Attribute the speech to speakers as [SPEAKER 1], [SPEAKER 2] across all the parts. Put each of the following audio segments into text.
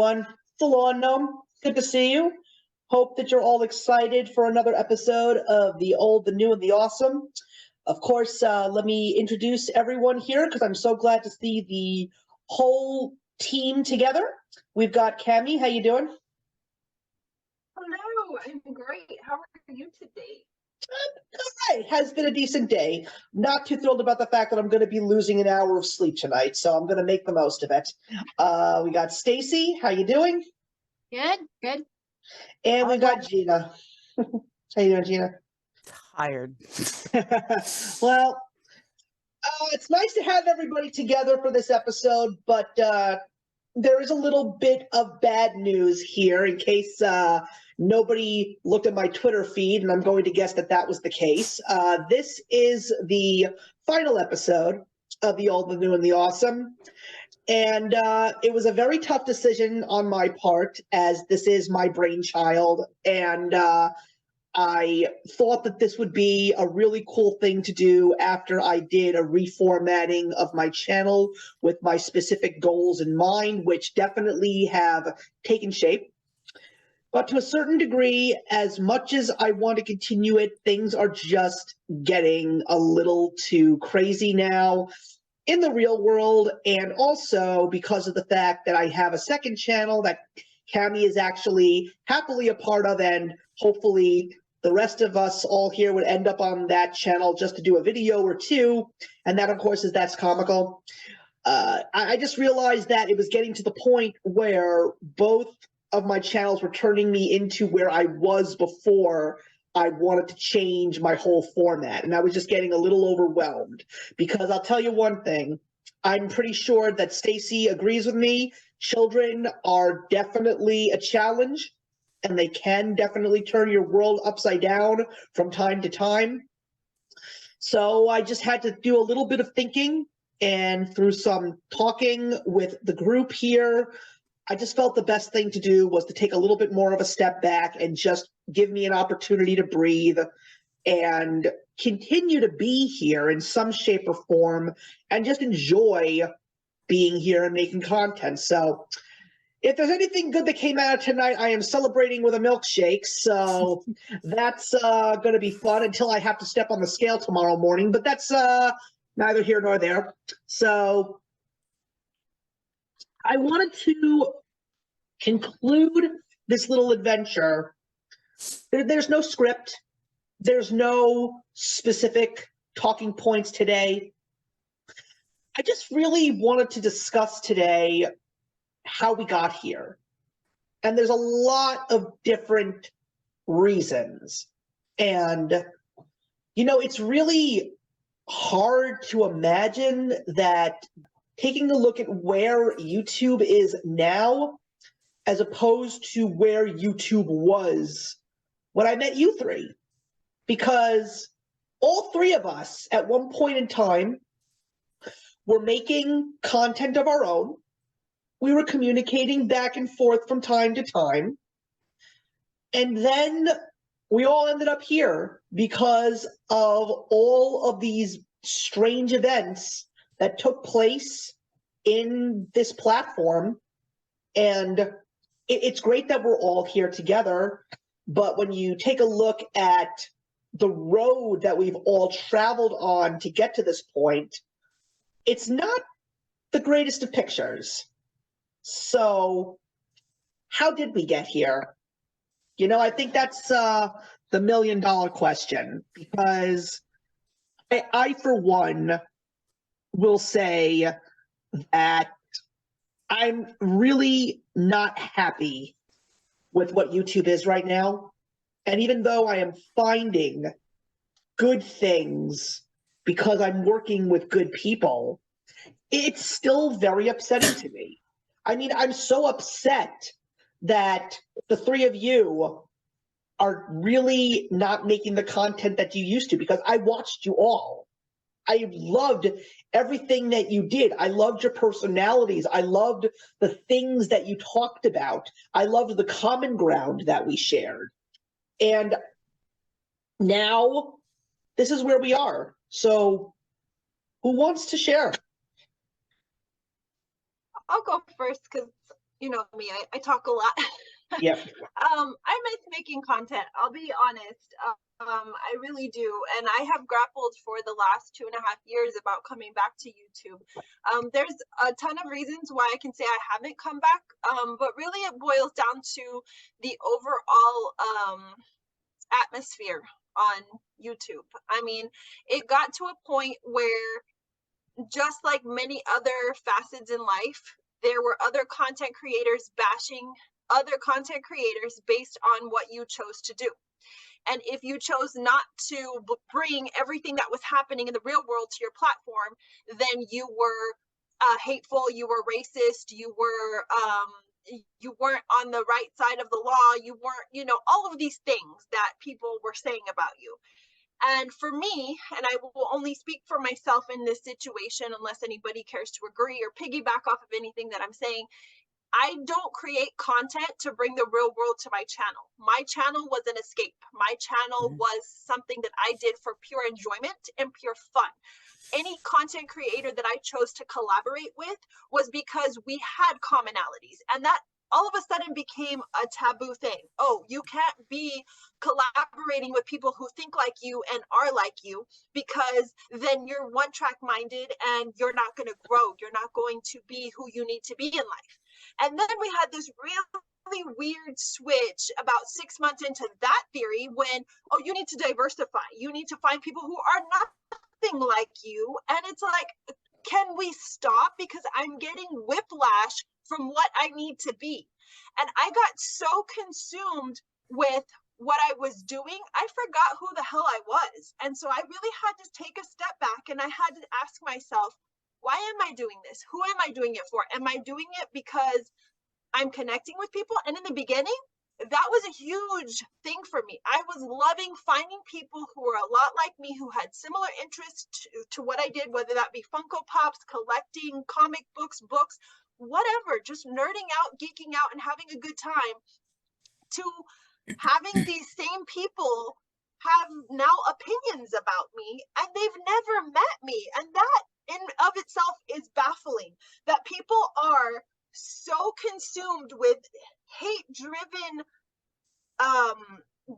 [SPEAKER 1] everyone. The Lawn Gnome. Good to see you. Hope that you're all excited for another episode of The Old, the New, and the Awesome. Of course, let me introduce everyone here because I'm so glad to see the whole team together. We've got Cammie. How you doing?
[SPEAKER 2] Hello, I'm great. How are you today?
[SPEAKER 1] All right, has been a decent day. Not too thrilled about the fact that I'm going to be losing an hour of sleep tonight, so I'm going to make the most of it. We got Stacy. How you doing?
[SPEAKER 3] Good.
[SPEAKER 1] And we got Gina. How you doing, Gina?
[SPEAKER 4] Tired.
[SPEAKER 1] Well, it's nice to have everybody together for this episode, but there is a little bit of bad news here in case nobody looked at my Twitter feed, and I'm going to guess that that was the case. This is the final episode of The Old, the New, and the Awesome. And it was a very tough decision on my part, as this is my brainchild. And I thought that this would be a really cool thing to do after I did a reformatting of my channel with my specific goals in mind, which definitely have taken shape. But to a certain degree, as much as I want to continue it, things are just getting a little too crazy now in the real world, and also because of the fact that I have a second channel that Cammie is actually happily a part of, and hopefully the rest of us all here would end up on that channel just to do a video or two, and that, of course, is That's Comical. I just realized that it was getting to the point where both of my channels were turning me into where I was before I wanted to change my whole format, and I was just getting a little overwhelmed. Because I'll tell you one thing, I'm pretty sure that Stacy agrees with me. Children are definitely a challenge, and they can definitely turn your world upside down from time to time. So I just had to do a little bit of thinking, and through some talking with the group here, I just felt the best thing to do was to take a little bit more of a step back and just give me an opportunity to breathe and continue to be here in some shape or form and just enjoy being here and making content. So if there's anything good that came out of tonight, I am celebrating with a milkshake. So that's going to be fun until I have to step on the scale tomorrow morning. But that's neither here nor there. So I wanted to conclude this little adventure. There's no script. There's no specific talking points today. I just really wanted to discuss today how we got here. And there's a lot of different reasons. And, you know, it's really hard to imagine that taking a look at where YouTube is now, as opposed to where YouTube was when I met you three. Because all three of us, at one point in time, were making content of our own. We were communicating back and forth from time to time. And then we all ended up here because of all of these strange events that took place in this platform. And it's great that we're all here together, but when you take a look at the road that we've all traveled on to get to this point, it's not the greatest of pictures. So how did we get here? You know, I think that's the million-dollar question, because I, for one, will say that I'm really not happy with what YouTube is right now. And even though I am finding good things because I'm working with good people, it's still very upsetting to me. I mean, I'm so upset that the three of you are really not making the content that you used to, because I watched you all. I loved everything that you did. I loved your personalities. I loved the things that you talked about. I loved the common ground that we shared. And now this is where we are. So who wants to share?
[SPEAKER 2] I'll go first because You know me, I talk a lot.
[SPEAKER 1] Yep.
[SPEAKER 2] I miss making content. I'll be honest. I really do. And I have grappled for the last 2.5 years about coming back to YouTube. There's a ton of reasons why I can say I haven't come back. But really it boils down to the overall atmosphere on YouTube. I mean, it got to a point where, just like many other facets in life, there were other content creators bashing other content creators based on what you chose to do. And if you chose not to bring everything that was happening in the real world to your platform, then you were hateful, you were racist, you weren't on the right side of the law, you weren't, all of these things that people were saying about you. And for me, and I will only speak for myself in this situation unless anybody cares to agree or piggyback off of anything that I'm saying, I don't create content to bring the real world to my channel. My channel was an escape. My channel was something that I did for pure enjoyment and pure fun. Any content creator that I chose to collaborate with was because we had commonalities, and that all of a sudden became a taboo thing. Oh, you can't be collaborating with people who think like you and are like you, because then you're one track minded and you're not going to grow. You're not going to be who you need to be in life. And then we had this really weird switch about 6 months into that theory when, oh, you need to diversify. You need to find people who are nothing like you. And it's like, can we stop? Because I'm getting whiplash from what I need to be. And I got so consumed with what I was doing, I forgot who the hell I was. And so I really had to take a step back and I had to ask myself, why am I doing this? Who am I doing it for? Am I doing it because I'm connecting with people? And in the beginning, that was a huge thing for me. I was loving finding people who were a lot like me, who had similar interests to what I did, whether that be Funko Pops, collecting comic books, whatever, just nerding out, geeking out, and having a good time, to having these same people have now opinions about me and they've never met me. And that in of itself is baffling, that people are so consumed with hate driven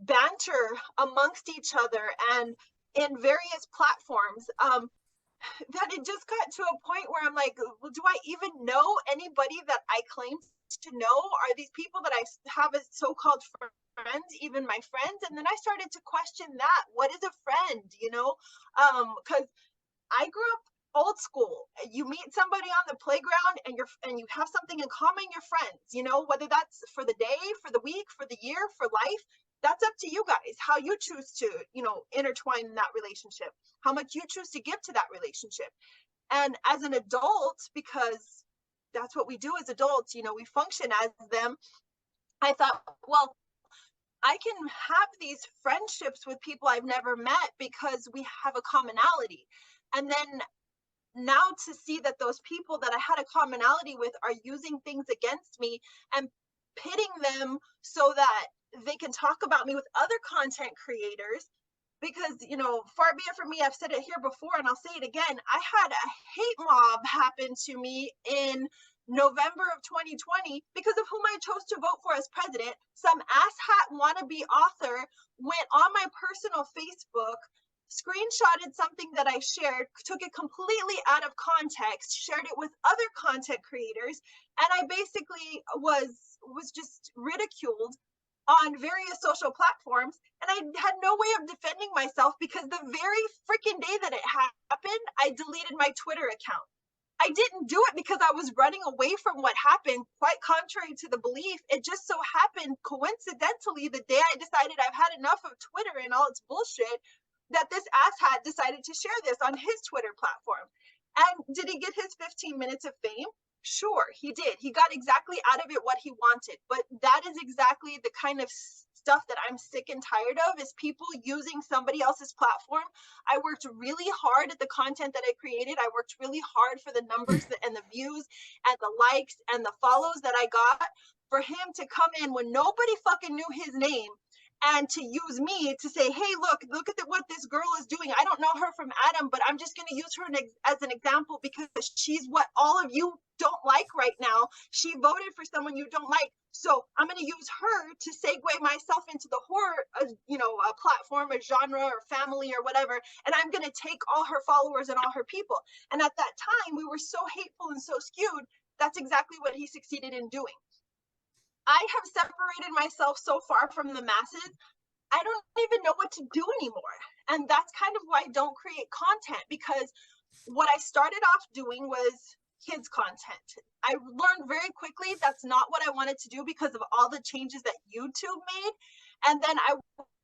[SPEAKER 2] banter amongst each other and in various platforms, that it just got to a point where I'm like, well, do I even know anybody that I claim to know? Are these people that I have as so-called friends even my friends? And then I started to question that. What is a friend, because I grew up old school. You meet somebody on the playground and you have something in common, you're friends, whether that's for the day, for the week, for the year, for life. That's up to you guys, how you choose to, intertwine in that relationship, how much you choose to give to that relationship. And as an adult, because that's what we do as adults, we function as them. I thought, well, I can have these friendships with people I've never met because we have a commonality. And then now to see that those people that I had a commonality with are using things against me and pitting them so that they can talk about me with other content creators. Because, far be it from me, I've said it here before and I'll say it again, I had a hate mob happen to me in November of 2020 because of whom I chose to vote for as president. Some asshat wannabe author went on my personal Facebook, screenshotted something that I shared, took it completely out of context, shared it with other content creators, and I basically was just ridiculed on various social platforms, and I had no way of defending myself because the very freaking day that it happened, I deleted my Twitter account. I didn't do it because I was running away from what happened, quite contrary to the belief. It just so happened, coincidentally, the day I decided I've had enough of Twitter and all its bullshit, that this asshat decided to share this on his Twitter platform. And did he get his 15 minutes of fame? Sure, he did. He got exactly out of it what he wanted. But that is exactly the kind of stuff that I'm sick and tired of, is people using somebody else's platform. I worked really hard at the content that I created. I worked really hard for the numbers and the views and the likes and the follows that I got. For him to come in when nobody fucking knew his name and to use me to say, hey, look at what this girl girl is doing. I don't know her from Adam, but I'm just going to use her as an example because she's what all of you don't like right now. She voted for someone you don't like. So I'm going to use her to segue myself into the horror, a platform, a genre, or family, or whatever. And I'm going to take all her followers and all her people. And at that time, we were so hateful and so skewed. That's exactly what he succeeded in doing. I have separated myself so far from the masses, I don't even know what to do anymore. And that's kind of why I don't create content, because what I started off doing was kids content. I learned very quickly that's not what I wanted to do because of all the changes that YouTube made. And then I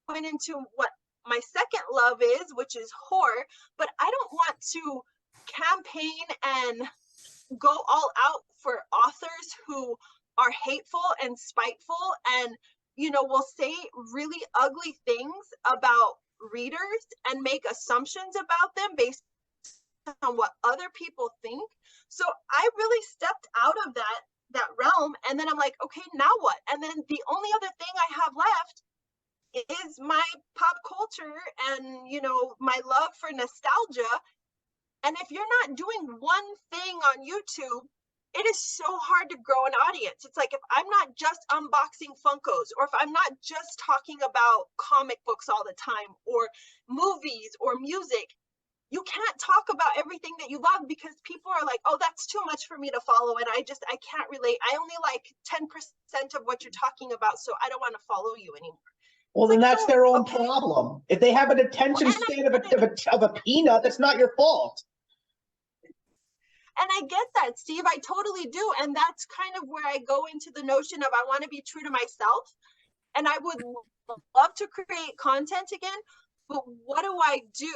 [SPEAKER 2] went into what my second love is, which is horror, but I don't want to campaign and go all out for authors who are hateful and spiteful and will say really ugly things about readers and make assumptions about them based on what other people think. So I really stepped out of that realm, and then I'm like, okay, now what? And then the only other thing I have left is my pop culture and my love for nostalgia. And if you're not doing one thing on YouTube, it is so hard to grow an audience. It's like if I'm not just unboxing Funkos, or if I'm not just talking about comic books all the time, or movies or music, you can't talk about everything that you love because people are like, oh, that's too much for me to follow. And I can't relate. I only like 10% of what you're talking about. So I don't want to follow you anymore.
[SPEAKER 1] Well, then that's their own problem. If they have an attention span of a peanut, that's not your fault.
[SPEAKER 2] And I get that, Steve. I totally do. And that's kind of where I go into the notion of I want to be true to myself. And I would love to create content again. But what do I do?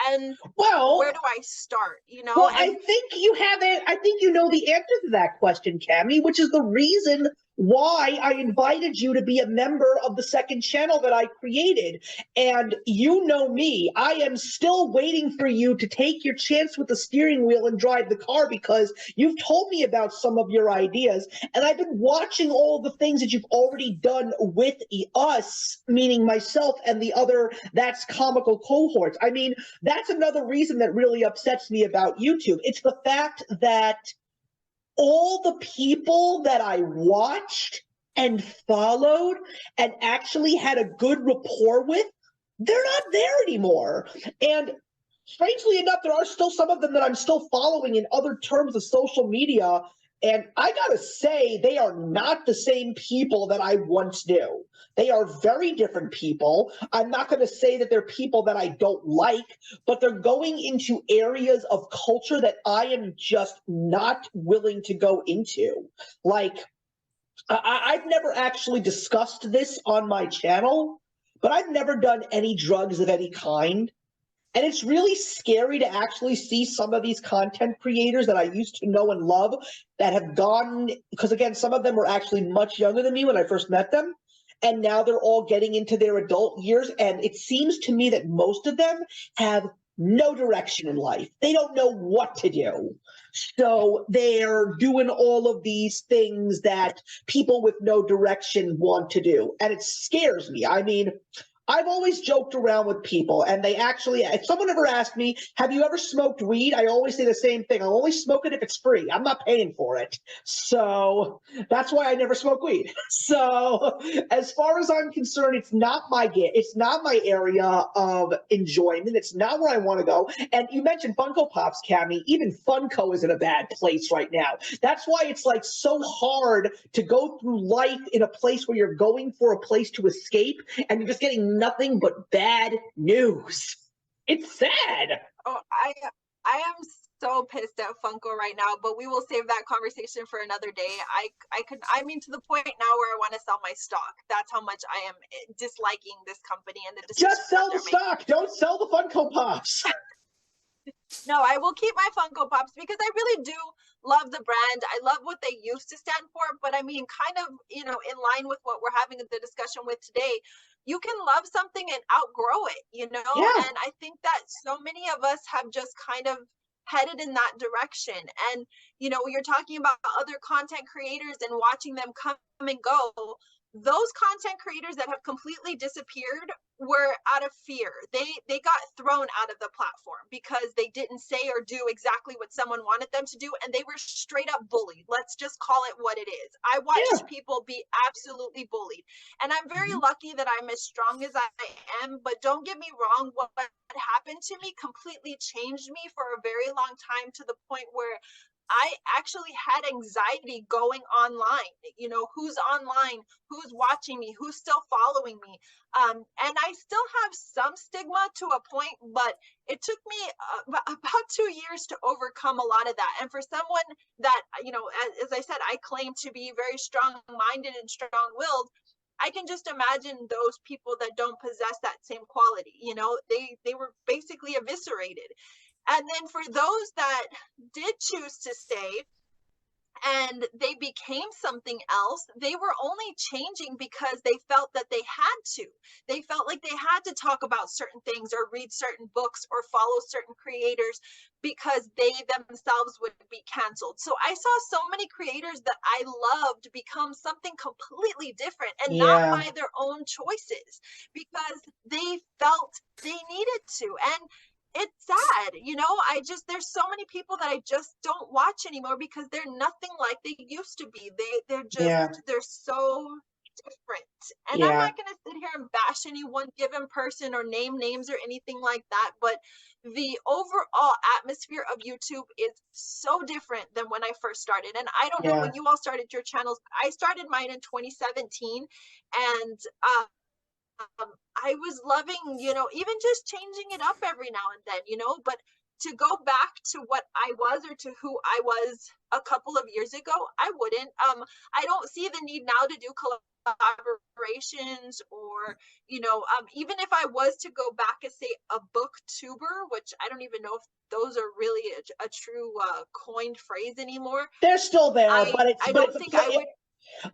[SPEAKER 2] And where do I start?
[SPEAKER 1] Well, I think you have it. I think you know the answer to that question, Cami, which is the reason why I invited you to be a member of the second channel that I created. And you know me, I am still waiting for you to take your chance with the steering wheel and drive the car, because you've told me about some of your ideas, and I've been watching all the things that you've already done with us, meaning myself and the other That's Comical cohorts. I mean, that's another reason that really upsets me about YouTube. It's the fact that all the people that I watched and followed and actually had a good rapport with, they're not there anymore. And strangely enough, there are still some of them that I'm still following in other terms of social media. And I gotta say, they are not the same people that I once knew. They are very different people. I'm not going to say that they're people that I don't like, but they're going into areas of culture that I am just not willing to go into. Like, I've never actually discussed this on my channel, but I've never done any drugs of any kind. And it's really scary to actually see some of these content creators that I used to know and love that have gone, because again, some of them were actually much younger than me when I first met them. And now they're all getting into their adult years. And it seems to me that most of them have no direction in life. They don't know what to do. So they're doing all of these things that people with no direction want to do. And it scares me. I mean, I've always joked around with people, and they actually, if someone ever asked me, have you ever smoked weed? I always say the same thing. I'll only smoke it if it's free. I'm not paying for it. So that's why I never smoke weed. So as far as I'm concerned, it's not my area of enjoyment. It's not where I want to go. And you mentioned Funko Pops, Cami. Even Funko is in a bad place right now. That's why it's like so hard to go through life in a place where you're going for a place to escape, and you're just getting nothing but bad news. It's sad.
[SPEAKER 2] Oh, I am so pissed at Funko right now, but we will save that conversation for another day. I mean, to the point now where I want to sell my stock. That's how much I am disliking this company and the decisions.
[SPEAKER 1] Just sell the stock. Don't sell the Funko Pops.
[SPEAKER 2] No, I will keep my Funko Pops because I really do love the brand. I love what they used to stand for, but I mean, kind of, in line with what we're having the discussion with today, you can love something and outgrow it,
[SPEAKER 1] Yeah.
[SPEAKER 2] And I think that so many of us have just kind of headed in that direction. And, you're talking about other content creators and watching them come and go. Those content creators that have completely disappeared were out of fear. They got thrown out of the platform because they didn't say or do exactly what someone wanted them to do, and they were straight up bullied. Let's just call it what it is. I
[SPEAKER 1] Yeah.
[SPEAKER 2] watched people be absolutely bullied, and I'm very
[SPEAKER 1] Mhm.
[SPEAKER 2] lucky that I'm as strong as I am, but don't get me wrong, what happened to me completely changed me for a very long time, to the point where I actually had anxiety going online. You know, who's online, who's watching me, who's still following me. And I still have some stigma to a point, but it took me about 2 years to overcome a lot of that. And for someone that, you know, as I said, I claim to be very strong minded and strong willed. I can just imagine those people that don't possess that same quality. You know, they were basically eviscerated. And then for those that did choose to stay and they became something else, they were only changing because they felt that they had to. They felt like they had to talk about certain things or read certain books or follow certain creators because they themselves would be canceled. So I saw so many creators that I loved become something completely different, and not
[SPEAKER 1] Yeah.
[SPEAKER 2] by their own choices, because they felt they needed to. And it's sad, you know. There's so many people that I just don't watch anymore because they're nothing like they used to be.
[SPEAKER 1] Yeah.
[SPEAKER 2] They're so different. And I'm
[SPEAKER 1] Yeah.
[SPEAKER 2] not going to sit here and bash any one given person or name names or anything like that, but the overall atmosphere of YouTube is so different than when I first started. And I don't know
[SPEAKER 1] Yeah.
[SPEAKER 2] when you all started your channels. I started mine in 2017, and I was loving, you know, even just changing it up every now and then, you know. But to go back to what I was, or to who I was a couple of years ago, I wouldn't. I don't see the need now to do collaborations, or, you know, even if I was to go back and say a booktuber, which I don't even know if those are really a true coined phrase anymore.
[SPEAKER 1] They're still there, but
[SPEAKER 2] I don't think I would.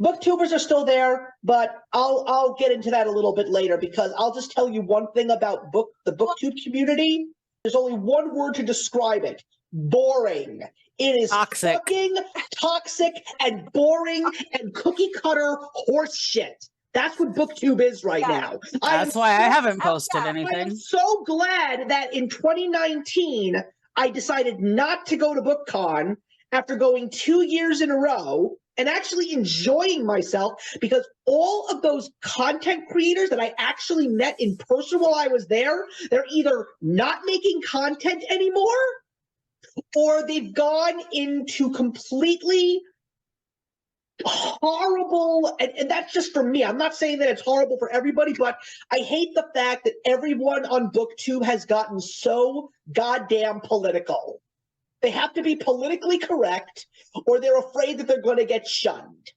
[SPEAKER 1] booktubers are still there, but I'll get into that a little bit later, because I'll just tell you one thing about the booktube community. There's only one word to describe it: boring. It is
[SPEAKER 3] Toxic.
[SPEAKER 1] fucking toxic and boring and cookie cutter horse shit. That's what booktube is right
[SPEAKER 2] Yeah.
[SPEAKER 1] now.
[SPEAKER 3] That's why I haven't posted
[SPEAKER 2] yeah,
[SPEAKER 1] I am
[SPEAKER 3] anything.
[SPEAKER 1] so glad that in 2019 I decided not to go to BookCon after going 2 years in a row and actually enjoying myself, because all of those content creators that I actually met in person while I was there, they're either not making content anymore, or they've gone into completely horrible, and that's just for me. I'm not saying that it's horrible for everybody, but I hate the fact that everyone on BookTube has gotten so goddamn political. They have to be politically correct, or they're afraid that they're going to get shunned.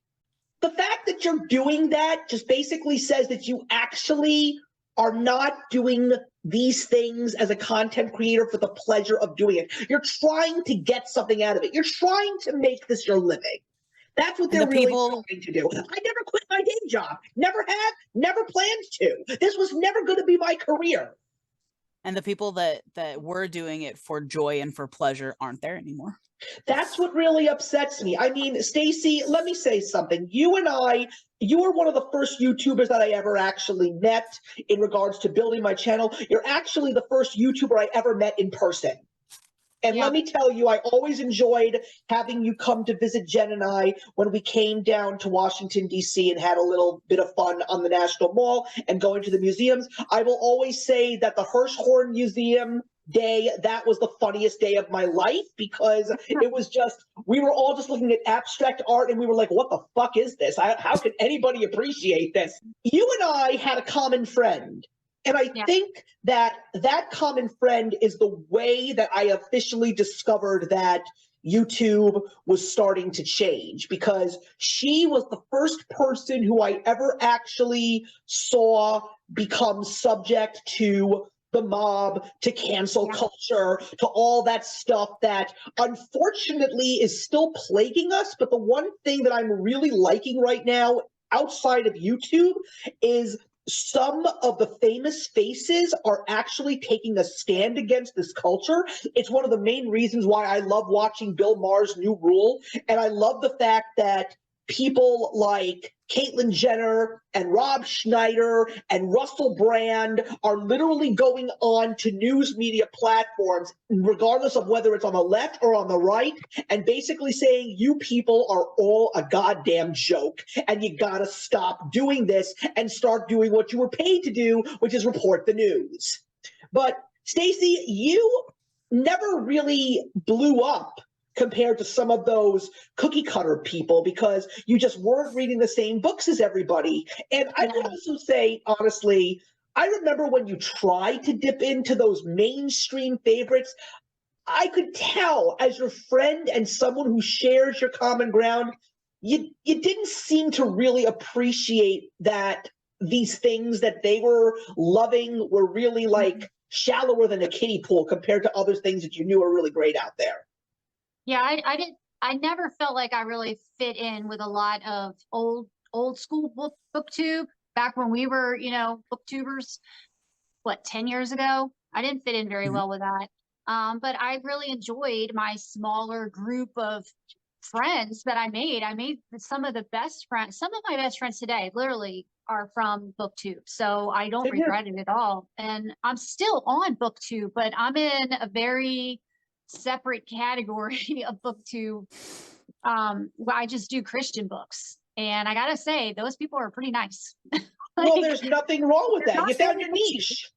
[SPEAKER 1] The fact that you're doing that just basically says that you actually are not doing these things as a content creator for the pleasure of doing it. You're trying to get something out of it. You're trying to make this your living. That's what they're really trying to do. I never quit my day job. Never have, never planned to. This was never going to be my career.
[SPEAKER 3] And the people that were doing it for joy and for pleasure aren't there anymore.
[SPEAKER 1] That's what really upsets me. I mean, Stacey, let me say something. You were one of the first YouTubers that I ever actually met in regards to building my channel. You're actually the first YouTuber I ever met in person. And
[SPEAKER 2] Yeah.
[SPEAKER 1] let me tell you, I always enjoyed having you come to visit Jen and I when we came down to Washington, D.C. and had a little bit of fun on the National Mall and going to the museums. I will always say that the Hirshhorn Museum day, that was the funniest day of my life, because it was just, we were all just looking at abstract art and we were like, what the fuck is this? How could anybody appreciate this? You and I had a common friend. And I think that that common friend is the way that I officially discovered that YouTube was starting to change, because she was the first person who I ever actually saw become subject to the mob, to cancel culture, to all that stuff that unfortunately is still plaguing us. But the one thing that I'm really liking right now outside of YouTube is some of the famous faces are actually taking a stand against this culture. It's one of the main reasons why I love watching Bill Maher's New Rule. And I love the fact that people like Caitlyn Jenner and Rob Schneider and Russell Brand are literally going on to news media platforms, regardless of whether it's on the left or on the right, and basically saying, you people are all a goddamn joke, and you gotta stop doing this and start doing what you were paid to do, which is report the news. But Stacey, you never really blew up compared to some of those cookie cutter people because you just weren't reading the same books as everybody. And I would also say, honestly, I remember when you tried to dip into those mainstream favorites, I could tell as your friend and someone who shares your common ground, you didn't seem to really appreciate that these things that they were loving were really like shallower than a kiddie pool compared to other things that you knew were really great out there.
[SPEAKER 4] Yeah, I never felt like I really fit in with a lot of old school booktube back when we were, booktubers, 10 years ago. I didn't fit in very well with that. But I really enjoyed my smaller group of friends that I made. I made some of the best friends. Some of my best friends today literally are from booktube. So I don't regret it at all. And I'm still on booktube, but I'm in a very separate category of booktube. Where I just do Christian books. And I gotta say, those people are pretty nice.
[SPEAKER 1] Well, there's nothing wrong with that. You found your niche.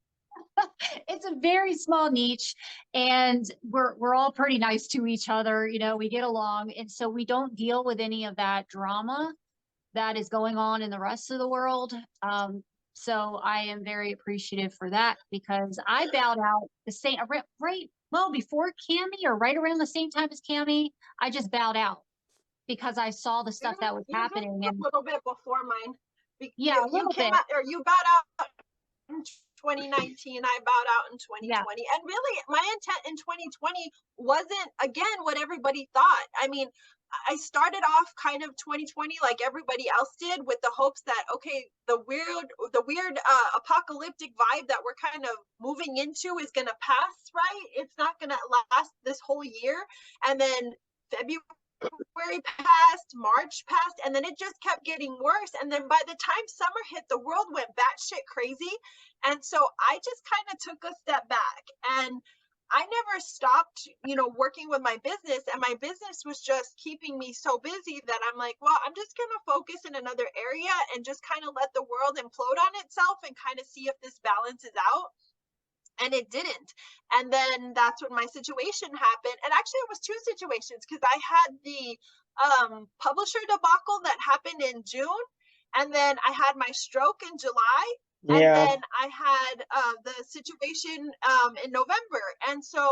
[SPEAKER 4] It's a very small niche, and we're all pretty nice to each other. We get along, and so we don't deal with any of that drama that is going on in the rest of the world. So I am very appreciative for that because I bowed out the same before Cammie or right around the same time as Cammie. I just bowed out because I saw the stuff that was happening.
[SPEAKER 2] A little bit before mine.
[SPEAKER 4] Yeah, a little bit.
[SPEAKER 2] You bowed out in 2019. I bowed out in 2020. Yeah. And really, my intent in 2020 wasn't, again, what everybody thought. I mean, I started off kind of 2020 like everybody else did with the hopes that, okay, the weird apocalyptic vibe that we're kind of moving into is going to pass, right? It's not going to last this whole year. And then February passed, March passed, and then it just kept getting worse. And then by the time summer hit, the world went batshit crazy. And so I just kind of took a step back, and I never stopped, working with my business, and my business was just keeping me so busy that I'm like, well, I'm just going to focus in another area and just kind of let the world implode on itself and kind of see if this balances out. And it didn't. And then that's when my situation happened. And actually it was two situations, because I had the publisher debacle that happened in June. And then I had my stroke in July. And then I had the situation in November. And so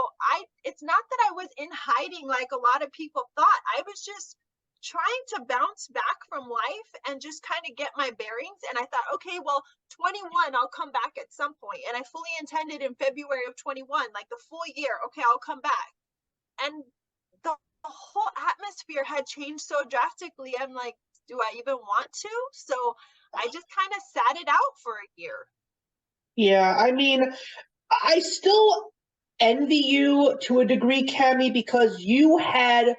[SPEAKER 2] it's not that I was in hiding like a lot of people thought. I was just trying to bounce back from life and just kind of get my bearings. And I thought, okay, well, 21, I'll come back at some point. And I fully intended in February of 21, like the full year, okay, I'll come back. And the whole atmosphere had changed so drastically. I'm like, do I even want to? So I just kind of sat it out for a year.
[SPEAKER 1] Yeah, I mean, I still envy you to a degree, Cammie, because you had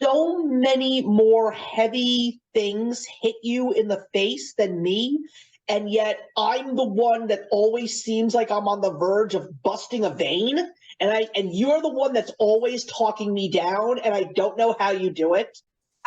[SPEAKER 1] so many more heavy things hit you in the face than me. And yet I'm the one that always seems like I'm on the verge of busting a vein. And you're the one that's always talking me down, and I don't know how you do it.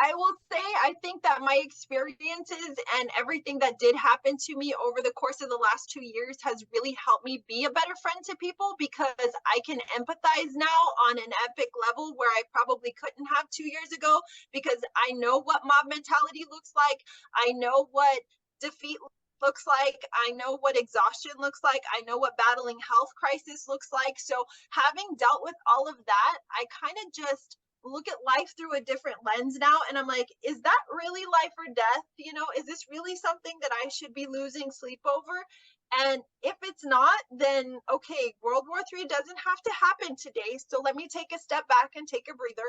[SPEAKER 2] I will say, I think that my experiences and everything that did happen to me over the course of the last 2 years has really helped me be a better friend to people, because I can empathize now on an epic level where I probably couldn't have 2 years ago, because I know what mob mentality looks like. I know what defeat looks like. I know what exhaustion looks like. I know what battling health crisis looks like. So having dealt with all of that, I kind of just look at life through a different lens now, and I'm like, is that really life or death? Is this really something that I should be losing sleep over? And if it's not, then okay, World War III doesn't have to happen today, so let me take a step back and take a breather.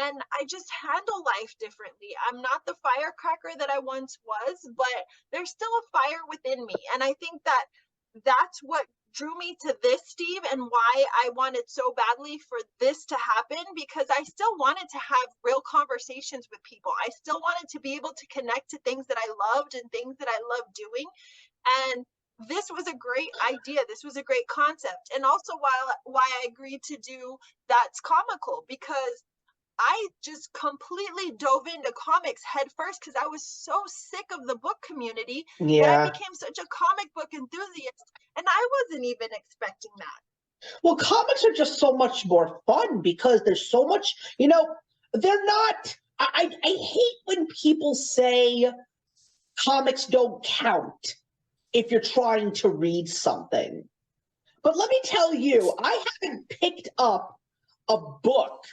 [SPEAKER 2] And I just handle life differently. I'm not the firecracker that I once was, but there's still a fire within me. And I think that that's what drew me to this, Steve, and why I wanted so badly for this to happen, because I still wanted to have real conversations with people. I still wanted to be able to connect to things that I loved and things that I loved doing. And this was a great idea. This was a great concept. And also why I agreed to do That's Comical, because I just completely dove into comics head first because I was so sick of the book community that I
[SPEAKER 1] Yeah.
[SPEAKER 2] became such a comic book enthusiast, and I wasn't even expecting that.
[SPEAKER 1] Well, comics are just so much more fun because there's so much, they're not, I hate when people say comics don't count if you're trying to read something. But let me tell you, I haven't picked up a book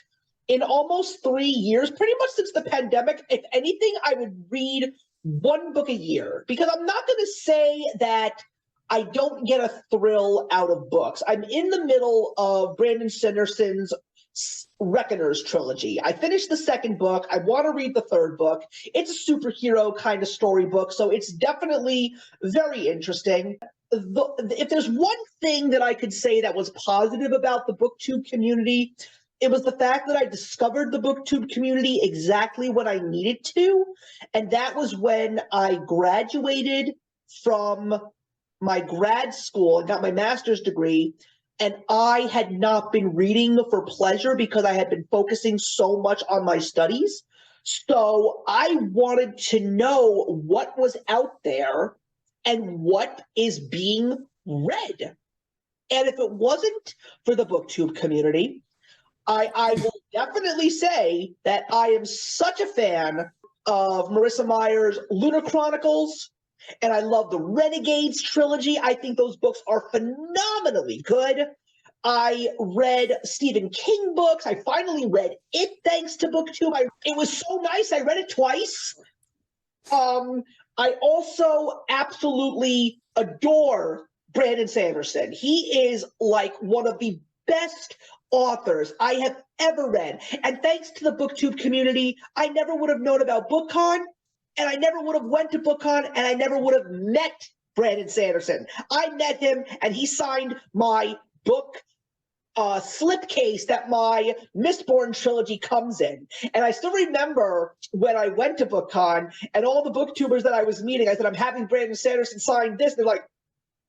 [SPEAKER 1] in almost 3 years, pretty much since the pandemic. If anything, I would read one book a year, because I'm not going to say that I don't get a thrill out of books. I'm in the middle of Brandon Sanderson's Reckoners trilogy. I finished the second book. I want to read the third book. It's a superhero kind of storybook, so it's definitely very interesting. If there's one thing that I could say that was positive about the BookTube community, it was the fact that I discovered the BookTube community exactly when I needed to, and that was when I graduated from my grad school and got my master's degree, and I had not been reading for pleasure because I had been focusing so much on my studies. So I wanted to know what was out there and what is being read. And if it wasn't for the BookTube community, I will definitely say that I am such a fan of Marissa Meyer's Lunar Chronicles, and I love the Renegades trilogy. I think those books are phenomenally good. I read Stephen King books. I finally read it thanks to BookTube. It was so nice. I read it twice. I also absolutely adore Brandon Sanderson. He is like one of the best authors I have ever read. And thanks to the BookTube community, I never would have known about BookCon, and I never would have went to BookCon, and I never would have met Brandon Sanderson. I met him, and he signed my book slipcase that my Mistborn trilogy comes in. And I still remember when I went to BookCon and all the booktubers that I was meeting, I said, I'm having Brandon Sanderson sign this. They're like,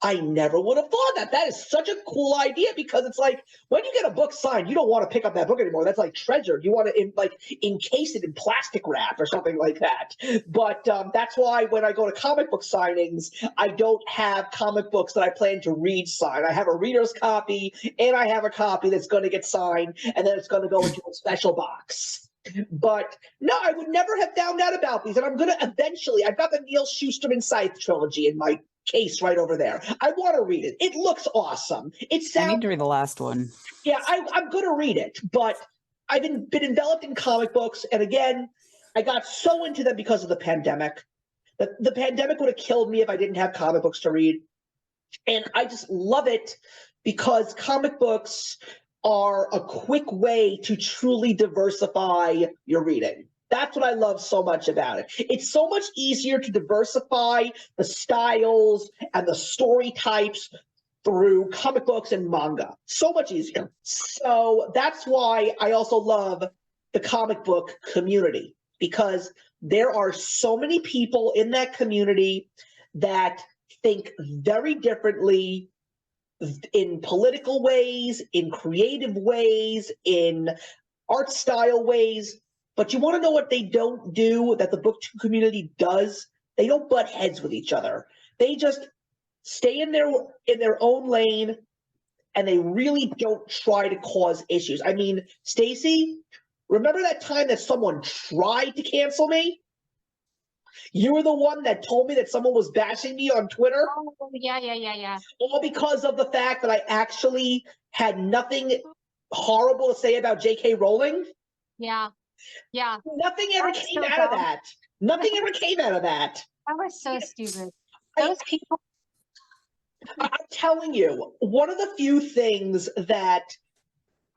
[SPEAKER 1] I never would have thought that. That is such a cool idea, because it's like when you get a book signed, you don't want to pick up that book anymore. That's like treasure. You want to encase it in plastic wrap or something like that. But that's why when I go to comic book signings, I don't have comic books that I plan to read signed. I have a reader's copy, and I have a copy that's going to get signed, and then it's going to go into a special box. But no, I would never have found out about these. And I'm going to eventually, I've got the Neil Shusterman Scythe trilogy in my case right over there. I want to read it. It looks awesome. It
[SPEAKER 3] I
[SPEAKER 1] sounds,
[SPEAKER 3] need to read the last one.
[SPEAKER 1] yeah, I'm going to read it, but I've been enveloped in comic books. And again, I got so into them because of the pandemic. The pandemic would have killed me if I didn't have comic books to read. And I just love it because comic books are a quick way to truly diversify your reading. That's what I love so much about it. It's so much easier to diversify the styles and the story types through comic books and manga. So much easier. So that's why I also love the comic book community, because there are so many people in that community that think very differently in political ways, in creative ways, in art style ways. But you want to know what they don't do that the BookTube community does? They don't butt heads with each other. They just stay in their own lane, and they really don't try to cause issues. I mean, Stacy, remember that time that someone tried to cancel me? You were the one that told me that someone was bashing me on Twitter.
[SPEAKER 4] Oh, yeah.
[SPEAKER 1] All because of the fact that I actually had nothing horrible to say about J.K. Rowling.
[SPEAKER 4] Yeah.
[SPEAKER 1] Nothing ever
[SPEAKER 4] That's
[SPEAKER 1] came
[SPEAKER 4] so
[SPEAKER 1] out of
[SPEAKER 4] dumb.
[SPEAKER 1] that. Nothing ever came out of that.
[SPEAKER 4] That was so stupid.
[SPEAKER 1] I-
[SPEAKER 4] Those people.
[SPEAKER 1] I'm telling you, one of the few things that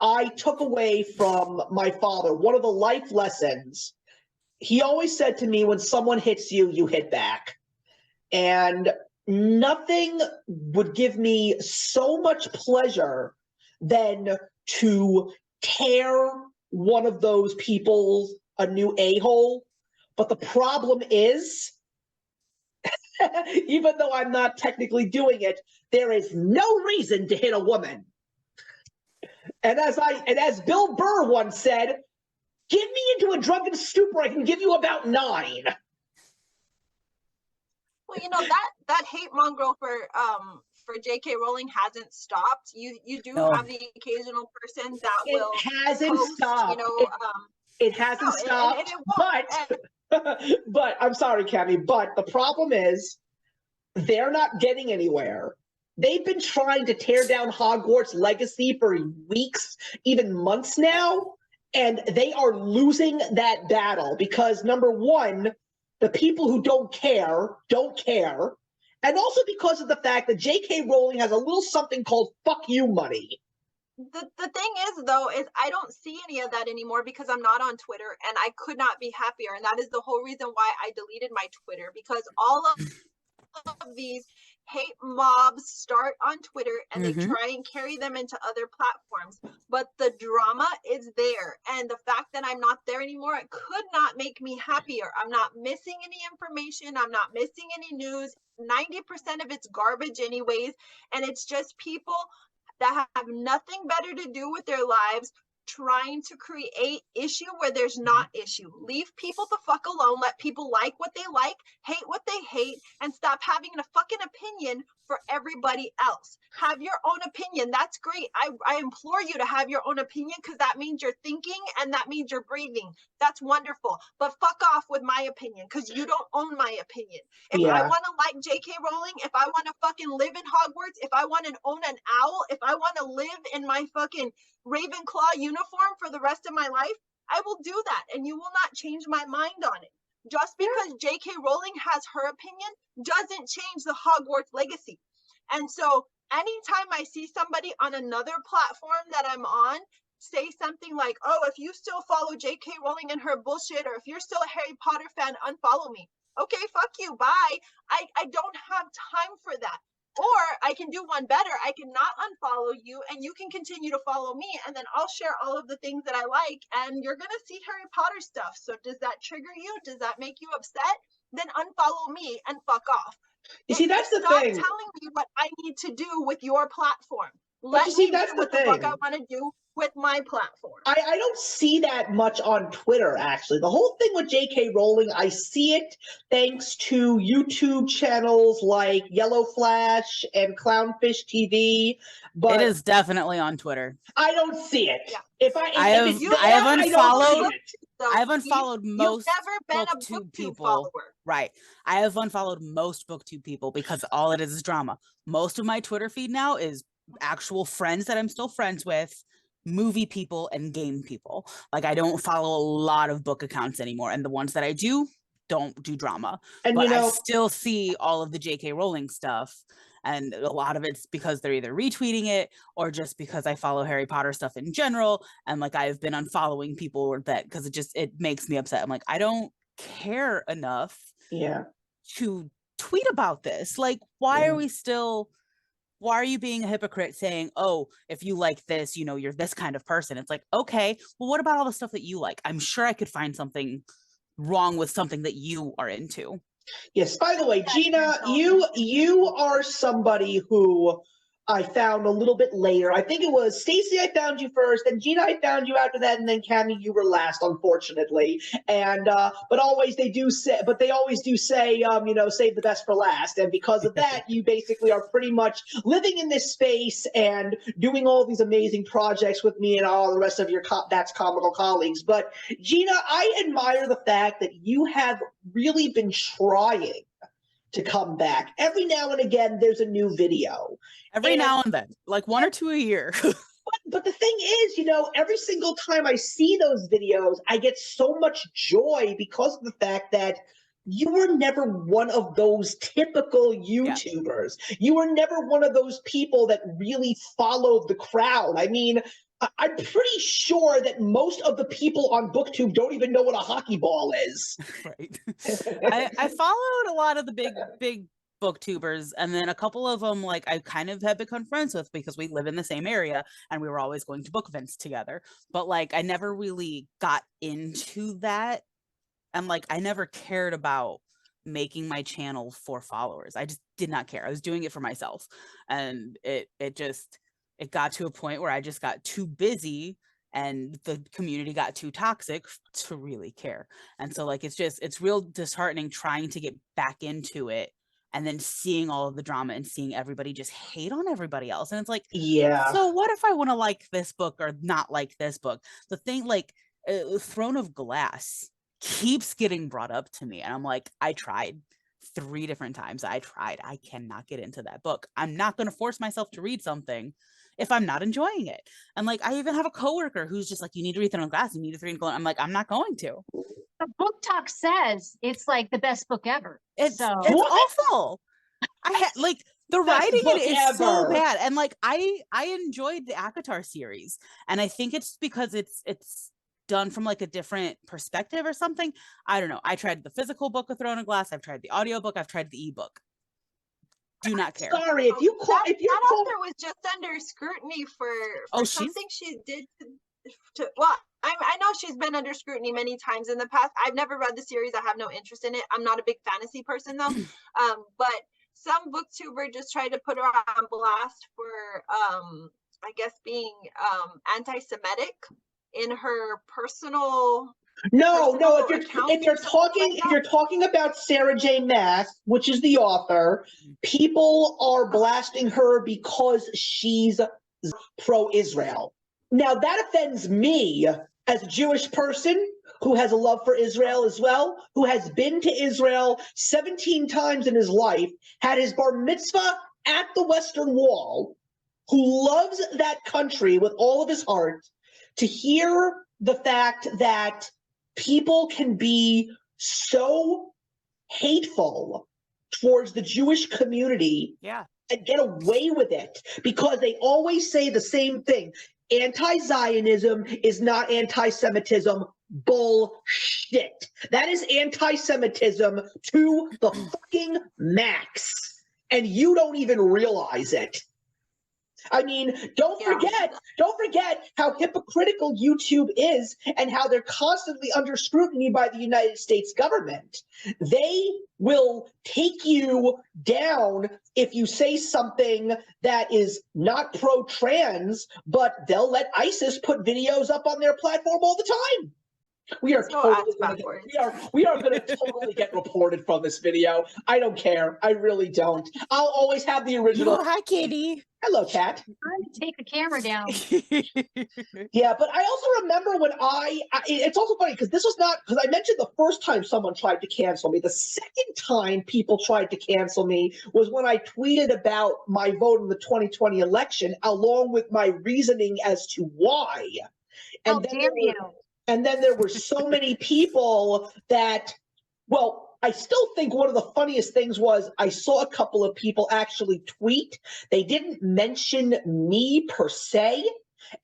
[SPEAKER 1] I took away from my father, one of the life lessons, he always said to me, when someone hits you, you hit back. And nothing would give me so much pleasure than to tear one of those people a new a-hole. But the problem is, even though I'm not technically doing it, there is no reason to hit a woman. And as Bill Burr once said, "Get me into a drunken stupor, I can give you about 9."
[SPEAKER 2] Well, you know, that hate mongrel for J.K. Rowling hasn't stopped. You do
[SPEAKER 3] No.
[SPEAKER 2] have the occasional person that will
[SPEAKER 1] It hasn't
[SPEAKER 2] post,
[SPEAKER 1] stopped.
[SPEAKER 2] you know,
[SPEAKER 1] It hasn't
[SPEAKER 2] no,
[SPEAKER 1] stopped,
[SPEAKER 2] and it won't.
[SPEAKER 1] but I'm sorry, Cami, but the problem is they're not getting anywhere. They've been trying to tear down Hogwarts Legacy for weeks, even months now, and they are losing that battle because, number one, the people who don't care, and also because of the fact that J.K. Rowling has a little something called "fuck you" money.
[SPEAKER 2] The thing is, though, is I don't see any of that anymore because I'm not on Twitter, and I could not be happier. And that is the whole reason why I deleted my Twitter, because all of these hate mobs start on Twitter and they try and carry them into other platforms. But the drama is there. And the fact that I'm not there anymore, it could not make me happier. I'm not missing any information. I'm not missing any news. 90% of it's garbage anyways. And it's just people that have nothing better to do with their lives trying to create issue where there's not issue. Leave people the fuck alone. Let people like what they like, hate what they hate, and stop having a fucking opinion for everybody else. Have your own opinion. That's great. I implore you to have your own opinion because that means you're thinking and that means you're breathing. That's wonderful. But fuck off with my opinion because you don't own my opinion. If I want to like J.K. Rowling, if I want to fucking live in Hogwarts, if I want to own an owl, if I want to live in my fucking Ravenclaw uniform for the rest of my life, I will do that. And you will not change my mind on it. Just because J.K. Rowling has her opinion doesn't change the Hogwarts legacy. And so anytime I see somebody on another platform that I'm on say something like, oh, if you still follow J.K. Rowling and her bullshit, or if you're still a Harry Potter fan, unfollow me. Okay, fuck you, bye. I don't have time for that. Or I can do one better. I can not unfollow you and you can continue to follow me, and then I'll share all of the things that I like and you're going to see Harry Potter stuff. So does that trigger you? Does that make you upset? Then unfollow me and fuck off.
[SPEAKER 1] You see, that's the
[SPEAKER 2] Stop
[SPEAKER 1] thing.
[SPEAKER 2] telling me what I need to do with your platform.
[SPEAKER 1] But you see, that's
[SPEAKER 2] do what the fuck I want to do with my platform.
[SPEAKER 1] I don't see that much on Twitter, actually. The whole thing with J.K. Rowling, I see it thanks to YouTube channels like Yellow Flash and Clownfish TV. But
[SPEAKER 3] It is definitely on Twitter.
[SPEAKER 1] I don't see it.
[SPEAKER 2] Yeah.
[SPEAKER 3] I have unfollowed most
[SPEAKER 2] You've never been a
[SPEAKER 3] BookTube
[SPEAKER 2] BookTube
[SPEAKER 3] people.
[SPEAKER 2] follower.
[SPEAKER 3] Right. I have unfollowed most BookTube people because all it is drama. Most of my Twitter feed now is actual friends that I'm still friends with, movie people, and game people. Like, I don't follow a lot of book accounts anymore, and the ones that I do don't do drama.
[SPEAKER 1] And
[SPEAKER 3] but
[SPEAKER 1] you know,
[SPEAKER 3] I still see all of the J.K. Rowling stuff, and a lot of it's because they're either retweeting it or just because I follow Harry Potter stuff in general, and like I've been unfollowing people that because it makes me upset. I'm like, I don't care enough to tweet about this. Like, why are you being a hypocrite saying, oh, if you like this, you're this kind of person? It's like, okay, well, what about all the stuff that you like? I'm sure I could find something wrong with something that you are into.
[SPEAKER 1] Yes. By the way, Gina, you are somebody who I found a little bit later. I think it was Stacey, I found you first, and Gina, I found you after that, and then Cami, you were last, unfortunately. And but they always do say, save the best for last. And because of that, you basically are pretty much living in this space and doing all these amazing projects with me and all the rest of your That's Comical colleagues. But Gina, I admire the fact that you have really been trying to come back. Every now and again, there's a new video.
[SPEAKER 3] Every now and then, like one or two a year.
[SPEAKER 1] But the thing is, every single time I see those videos, I get so much joy because of the fact that you were never one of those typical YouTubers. Yeah. You were never one of those people that really followed the crowd. I mean, I'm pretty sure that most of the people on BookTube don't even know what a hockey ball is.
[SPEAKER 3] Right. I followed a lot of the big booktubers, and then a couple of them like I kind of have become friends with because we live in the same area and we were always going to book events together, but like I never really got into that, and like I never cared about making my channel for followers. I just did not care. I was doing it for myself, and it got to a point where I just got too busy and the community got too toxic to really care. And so like it's real disheartening trying to get back into it and then seeing all of the drama and seeing everybody just hate on everybody else. And it's like,
[SPEAKER 1] Yeah.
[SPEAKER 3] so what if I want to like this book or not like this book? The thing like Throne of Glass keeps getting brought up to me, and I'm like, I tried 3 different times. I cannot get into that book. I'm not going to force myself to read something if I'm not enjoying it. And like I even have a coworker who's just like, you need to read Throne of Glass, you need to read. I'm like, I'm not going to.
[SPEAKER 4] The book talk says it's like the best book ever.
[SPEAKER 3] It's
[SPEAKER 4] So
[SPEAKER 3] awful. I had like the
[SPEAKER 1] Best
[SPEAKER 3] writing in
[SPEAKER 1] book
[SPEAKER 3] it is so
[SPEAKER 1] ever.
[SPEAKER 3] bad, and like I enjoyed the ACOTAR series, and I think it's because it's done from like a different perspective or something. I don't know. I tried the physical book of Throne of Glass. I've tried the audiobook. I've tried the ebook. Do not care.
[SPEAKER 1] Sorry, if you call,
[SPEAKER 2] that,
[SPEAKER 1] if you
[SPEAKER 2] that
[SPEAKER 1] call,
[SPEAKER 2] author was just under scrutiny for
[SPEAKER 3] Oh, she's-
[SPEAKER 2] something she did to well, I know she's been under scrutiny many times in the past. I've never read the series. I have no interest in it. I'm not a big fantasy person though. But some booktuber just tried to put her on blast for I guess being anti-Semitic in her personal
[SPEAKER 1] no,
[SPEAKER 2] personal
[SPEAKER 1] if
[SPEAKER 2] account
[SPEAKER 1] you're
[SPEAKER 2] or something like
[SPEAKER 1] if you're talking about Sarah J. Maas, which is the author, people are blasting her because she's pro-Israel. Now that offends me as a Jewish person who has a love for Israel as well, who has been to Israel 17 times in his life, had his bar mitzvah at the Western Wall, who loves that country with all of his heart, to hear the fact that people can be so hateful towards the Jewish community
[SPEAKER 3] Yeah.
[SPEAKER 1] and get away with it because they always say the same thing. Anti-Zionism is not anti-Semitism. Bullshit. That is anti-Semitism to the fucking max. And you don't even realize it. I mean, don't forget how hypocritical YouTube is and how they're constantly under scrutiny by the United States government. They will take you down if you say something that is not pro-trans, but they'll let ISIS put videos up on their platform all the time. We are
[SPEAKER 2] So
[SPEAKER 1] totally
[SPEAKER 2] ass
[SPEAKER 1] gonna
[SPEAKER 2] backwards.
[SPEAKER 1] we are going to totally get reported from this video. I don't care. I really don't. I'll always have the original.
[SPEAKER 3] Oh, hi, Kitty.
[SPEAKER 1] Hello, cat.
[SPEAKER 4] trying to take the camera down.
[SPEAKER 1] Yeah, but I also remember when it's also funny because this was not, because I mentioned the first time someone tried to cancel me. The second time people tried to cancel me was when I tweeted about my vote in the 2020 election, along with my reasoning as to why.
[SPEAKER 4] How
[SPEAKER 1] then
[SPEAKER 4] dare you?
[SPEAKER 1] And then there were so many people that, well, I still think one of the funniest things was I saw a couple of people actually tweet. They didn't mention me per se.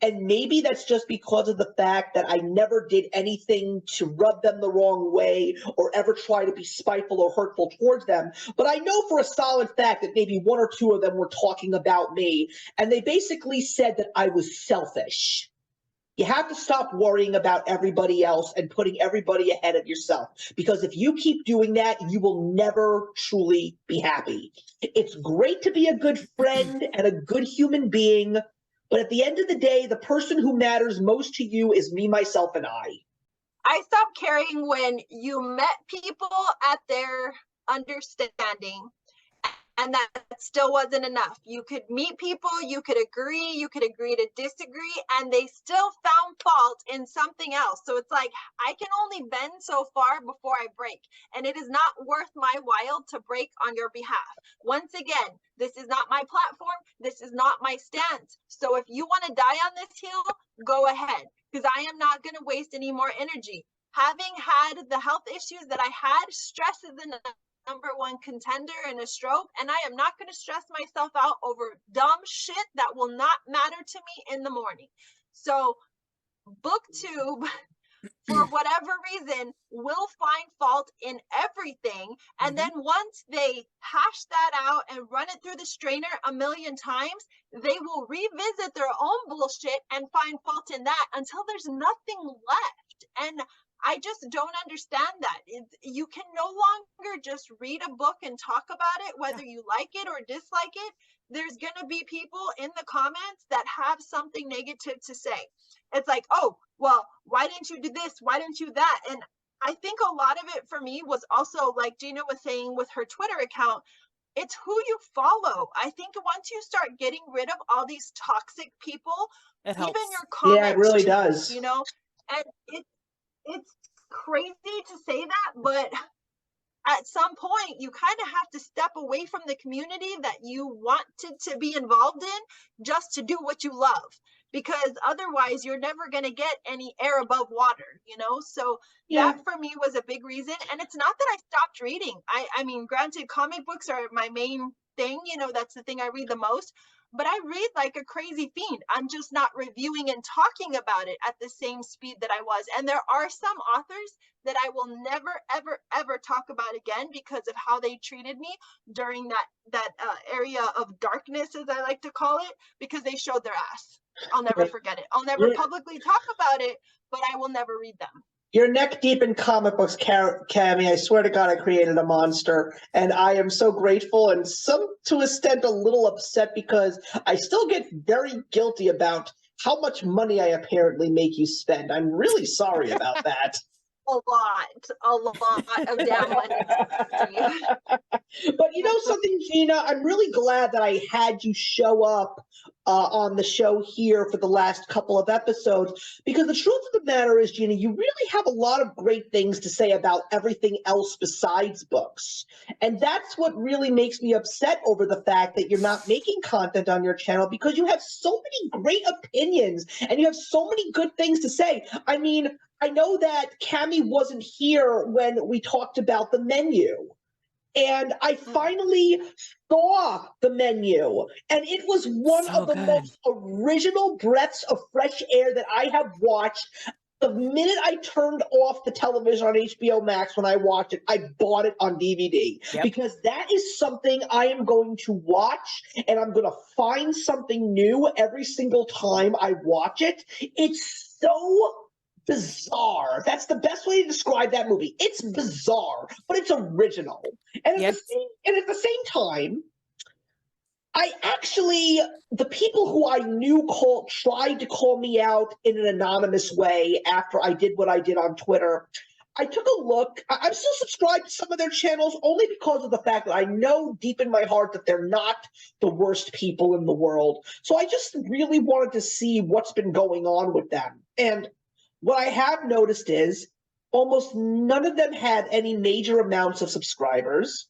[SPEAKER 1] And maybe that's just because of the fact that I never did anything to rub them the wrong way or ever try to be spiteful or hurtful towards them. But I know for a solid fact that maybe 1 or 2 of them were talking about me. And they basically said that I was selfish. You have to stop worrying about everybody else and putting everybody ahead of yourself. Because if you keep doing that, you will never truly be happy. It's great to be a good friend and a good human being, but at the end of the day, the person who matters most to you is me, myself, and I.
[SPEAKER 2] I stopped caring when you met people at their understanding, and that still wasn't enough. You could meet people, you could agree to disagree, and they still found fault in something else. So it's like, I can only bend so far before I break, and it is not worth my while to break on your behalf. Once again, this is not my platform, this is not my stance. So if you want to die on this hill, go ahead, because I am not going to waste any more energy. Having had the health issues that I had, stress is the #1 contender in a stroke, and I am not going to stress myself out over dumb shit that will not matter to me in the morning. So booktube for whatever reason, will find fault in everything. And then once they hash that out and run it through the strainer a million times, they will revisit their own bullshit and find fault in that until there's nothing left. And I just don't understand that. You can no longer just read a book and talk about it, whether you like it or dislike it. There's going to be people in the comments that have something negative to say. It's like, oh, well, why didn't you do this? Why didn't you that? And I think a lot of it for me was also, like Gina was saying with her Twitter account, it's who you follow. I think once you start getting rid of all these toxic people,
[SPEAKER 3] It helps.
[SPEAKER 2] even your comments,
[SPEAKER 1] Yeah, it really
[SPEAKER 2] change,
[SPEAKER 1] does.
[SPEAKER 2] you know, and it's crazy to say that, but at some point you kind of have to step away from the community that you wanted to be involved in just to do what you love, because otherwise you're never going to get any air above water, you know? So
[SPEAKER 1] Yeah.
[SPEAKER 2] that for me was a big reason. And it's not that I stopped reading. I mean, granted, comic books are my main thing, you know, that's the thing I read the most, but I read like a crazy fiend. I'm just not reviewing and talking about it at the same speed that I was. And there are some authors that I will never, ever, ever talk about again because of how they treated me during that area of darkness, as I like to call it, because they showed their ass. I'll never forget it. I'll never publicly talk about it, but I will never read them.
[SPEAKER 1] You're neck deep in comic books, Cammie. I swear to God, I created a monster, and I am so grateful and to a extent a little upset because I still get very guilty about how much money I apparently make you spend. I'm really sorry about that.
[SPEAKER 2] A lot of damn money.
[SPEAKER 1] But you know something, Gina? I'm really glad that I had you show up on the show here for the last couple of episodes, because the truth of the matter is, Gina, you really have a lot of great things to say about everything else besides books. And that's what really makes me upset over the fact that you're not making content on your channel, because you have so many great opinions and you have so many good things to say. I mean, I know that Cammie wasn't here when we talked about the menu. And I finally saw the menu, and it was one
[SPEAKER 3] So
[SPEAKER 1] of the
[SPEAKER 3] good.
[SPEAKER 1] most original breaths of fresh air that I have watched. The minute I turned off the television on HBO Max when I watched it, I bought it on DVD.
[SPEAKER 3] Yep.
[SPEAKER 1] Because that is something I am going to watch, and I'm going to find something new every single time I watch it. It's so bizarre. That's the best way to describe that movie. It's bizarre, but it's original. And at the same time, the people who I knew tried to call me out in an anonymous way after I did what I did on Twitter. I took a look. I'm still subscribed to some of their channels only because of the fact that I know deep in my heart that they're not the worst people in the world. So I just really wanted to see what's been going on with them. And what I have noticed is almost none of them had any major amounts of subscribers.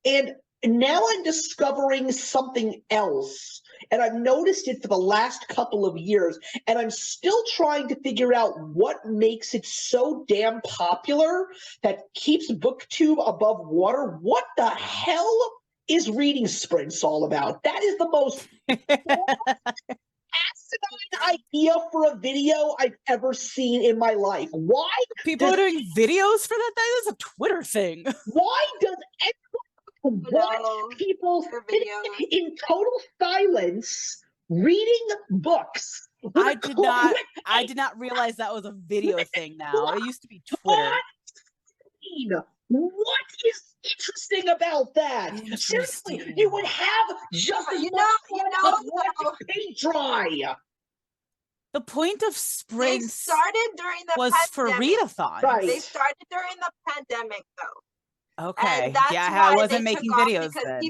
[SPEAKER 1] And now I'm discovering something else. And I've noticed it for the last couple of years. And I'm still trying to figure out what makes it so damn popular that keeps BookTube above water. What the hell is Reading Sprints all about? That is the most asinine idea for a video I've ever seen in my life. Why?
[SPEAKER 3] People are doing videos for that? That is a Twitter thing.
[SPEAKER 1] Why does everyone watch people sitting in total silence reading books?
[SPEAKER 3] I did not realize that was a video thing now. It used to be Twitter.
[SPEAKER 1] What is interesting about that? Seriously, you would have just as paint dry.
[SPEAKER 3] The point of
[SPEAKER 2] They
[SPEAKER 3] Sprints
[SPEAKER 2] started during the
[SPEAKER 3] was
[SPEAKER 2] pandemic.
[SPEAKER 3] for readathons.
[SPEAKER 1] Right.
[SPEAKER 2] They started during the pandemic, though.
[SPEAKER 3] Okay.
[SPEAKER 2] And that's
[SPEAKER 3] Yeah,
[SPEAKER 2] why
[SPEAKER 3] I wasn't
[SPEAKER 2] they
[SPEAKER 3] making
[SPEAKER 2] took off,
[SPEAKER 3] videos
[SPEAKER 2] because
[SPEAKER 3] then.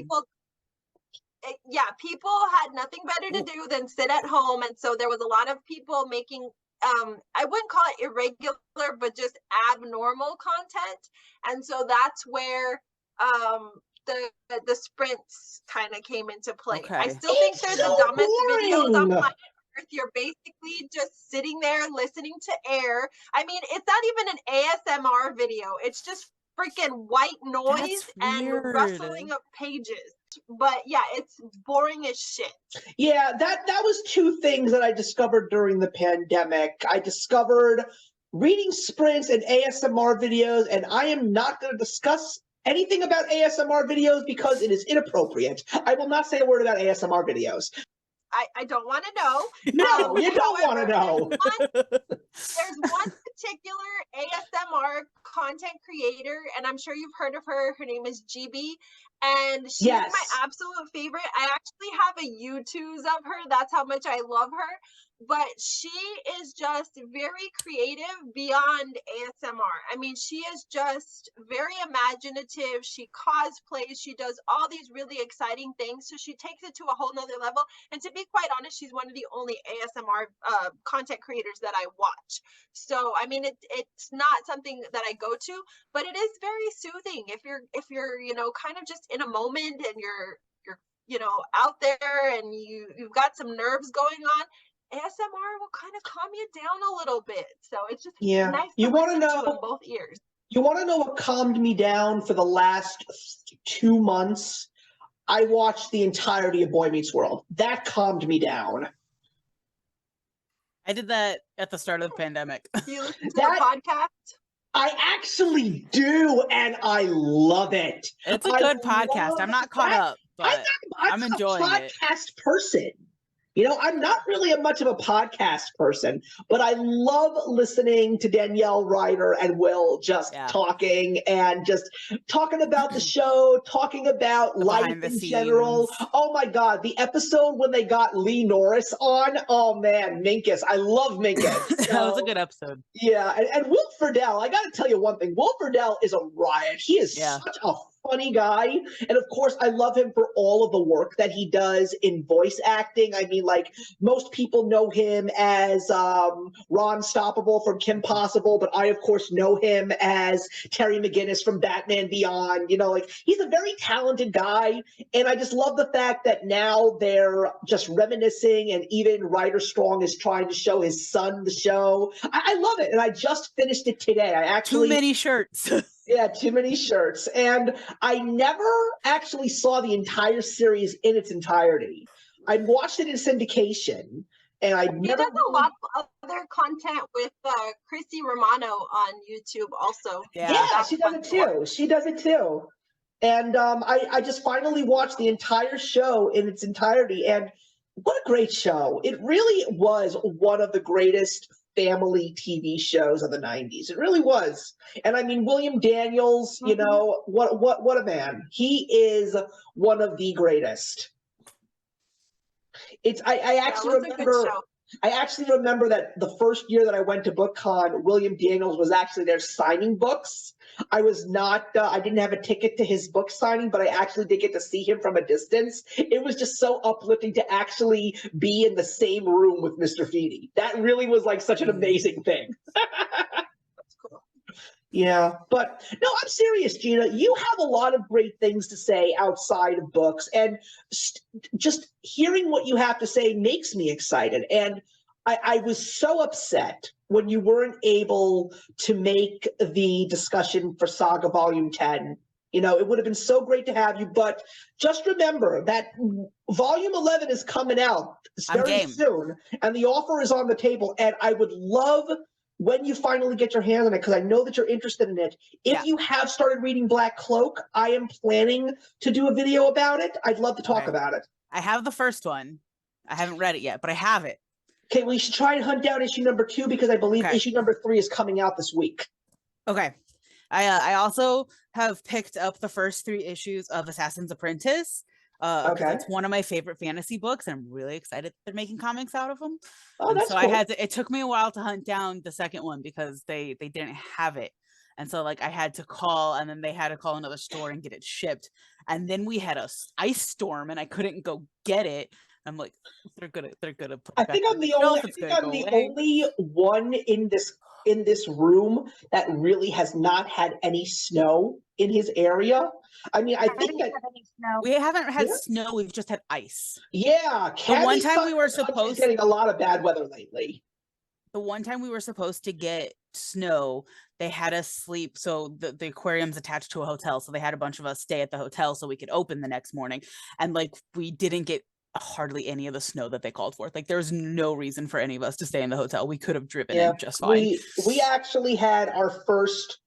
[SPEAKER 2] people had nothing better to do than sit at home, and so there was a lot of people making I wouldn't call it irregular, but just abnormal content. And so that's where the sprints kind of came into play.
[SPEAKER 3] Okay.
[SPEAKER 2] I still think they're
[SPEAKER 1] so
[SPEAKER 2] the dumbest videos on
[SPEAKER 1] boring.
[SPEAKER 2] planet Earth. You're basically just sitting there listening to air. I mean, it's not even an ASMR video. It's just freaking white noise and
[SPEAKER 3] weird.
[SPEAKER 2] rustling of pages. But yeah, it's boring as shit.
[SPEAKER 1] Yeah, that was two things that I discovered during the pandemic. I discovered reading sprints and ASMR videos, and I am not going to discuss anything about ASMR videos because it is inappropriate. I will not say a word about ASMR videos.
[SPEAKER 2] I don't want to know.
[SPEAKER 1] No, you don't want to
[SPEAKER 2] however,
[SPEAKER 1] know.
[SPEAKER 2] There's one particular ASMR content creator, and I'm sure you've heard of her. Her name is GB, and she's
[SPEAKER 1] Yes.
[SPEAKER 2] my absolute favorite. I actually have a YouTube's of her. That's how much I love her. But she is just very creative beyond ASMR. I mean, she is just very imaginative. She cosplays. She does all these really exciting things. So she takes it to a whole nother level. And to be quite honest, she's one of the only ASMR content creators that I watch. So I mean, it's not something that I go to, but it is very soothing if you're you know, kind of just in a moment and you're you know, out there and you've got some nerves going on. ASMR will kind of calm you down a little bit. So it's just
[SPEAKER 1] Yeah.
[SPEAKER 2] nice
[SPEAKER 1] You
[SPEAKER 2] to
[SPEAKER 1] wanna
[SPEAKER 2] listen to
[SPEAKER 1] know-
[SPEAKER 2] in both ears.
[SPEAKER 1] You want to know what calmed me down for the last 2 months? I watched the entirety of Boy Meets World. That calmed me down.
[SPEAKER 3] I did that at the start of the pandemic.
[SPEAKER 2] Do you listen to
[SPEAKER 1] That-
[SPEAKER 2] the podcast?
[SPEAKER 1] I actually do, and I love it.
[SPEAKER 3] It's a
[SPEAKER 1] I
[SPEAKER 3] good podcast.
[SPEAKER 1] love
[SPEAKER 3] I'm not caught
[SPEAKER 1] that.
[SPEAKER 3] up, but I'm enjoying
[SPEAKER 1] a
[SPEAKER 3] it.
[SPEAKER 1] podcast person. You know, I'm not really much of a podcast person, but I love listening to Danielle Ryder and Will just talking and just talking about the show, talking about
[SPEAKER 3] The
[SPEAKER 1] life
[SPEAKER 3] behind the
[SPEAKER 1] in general.
[SPEAKER 3] scenes.
[SPEAKER 1] Oh my God, the episode when they got Lee Norris on. Oh man, Minkus. I love Minkus.
[SPEAKER 3] That was a good episode.
[SPEAKER 1] Yeah, and Will Friedle, I got to tell you one thing. Will Friedle is a riot. He is such a funny guy. And of course, I love him for all of the work that he does in voice acting. I mean, like, most people know him as Ron Stoppable from Kim Possible, but I, of course, know him as Terry McGinnis from Batman Beyond. You know, like, he's a very talented guy. And I just love the fact that now they're just reminiscing, and even Ryder Strong is trying to show his son the show. I love it. And I just finished it today. I actually—
[SPEAKER 3] Too many shirts.
[SPEAKER 1] Yeah, too many shirts. And I never actually saw the entire series in its entirety. I watched it in syndication, and I
[SPEAKER 2] He
[SPEAKER 1] never—
[SPEAKER 2] does a lot of other content with Chrissy Romano on YouTube also.
[SPEAKER 1] Yeah, she does it too. She does it too. And I just finally watched the entire show in its entirety, and what a great show. It really was one of the greatest family TV shows of the 90s. It really was. And I mean, William Daniels, you know, what a man. He is one of the greatest. I actually remember that the first year that I went to BookCon, William Daniels was actually there signing books. I was not, I didn't have a ticket to his book signing, but I actually did get to see him from a distance. It was just so uplifting to actually be in the same room with Mr. Feeny. That really was like such an amazing thing.
[SPEAKER 2] That's cool.
[SPEAKER 1] Yeah, but no, I'm serious, Gina. You have a lot of great things to say outside of books, and just hearing what you have to say makes me excited. And I was so upset when you weren't able to make the discussion for Saga Volume 10. You know, it would have been so great to have you, but just remember that Volume 11 is coming out very soon, and the offer is on the table, and I would love— when you finally get your hands on it, because I know that you're interested in it, if you have started reading Black Cloak, I am planning to do a video about it. I'd love to talk about it.
[SPEAKER 3] I have the first one. I haven't read it yet, but I have it.
[SPEAKER 1] Okay, well, you should try and hunt down issue number 2, because I believe issue number 3 is coming out this week.
[SPEAKER 3] Okay. I also have picked up the first 3 issues of Assassin's Apprentice. It's one of my favorite fantasy books, and I'm really excited they're making comics out of them.
[SPEAKER 1] Oh, that's
[SPEAKER 3] so
[SPEAKER 1] cool.
[SPEAKER 3] it took me a while to hunt down the second one because they didn't have it. And so like I had to call, and then they had to call another store and get it shipped. And then we had a ice storm and I couldn't go get it. I'm like, they're gonna put
[SPEAKER 1] I think I'm the only one in this room that really has not had any snow in his area. I mean, I think that
[SPEAKER 3] we haven't had snow, we've just had ice.
[SPEAKER 1] Yeah,
[SPEAKER 3] the one time we were supposed
[SPEAKER 1] getting a lot of bad weather lately.
[SPEAKER 3] The one time we were supposed to get snow, they had us sleep. So the aquarium's attached to a hotel, so they had a bunch of us stay at the hotel so we could open the next morning. And like we didn't get hardly any of the snow that they called for. Like there's no reason for any of us to stay in the hotel. We could have driven
[SPEAKER 1] Yeah,
[SPEAKER 3] in just fine.
[SPEAKER 1] we actually had our first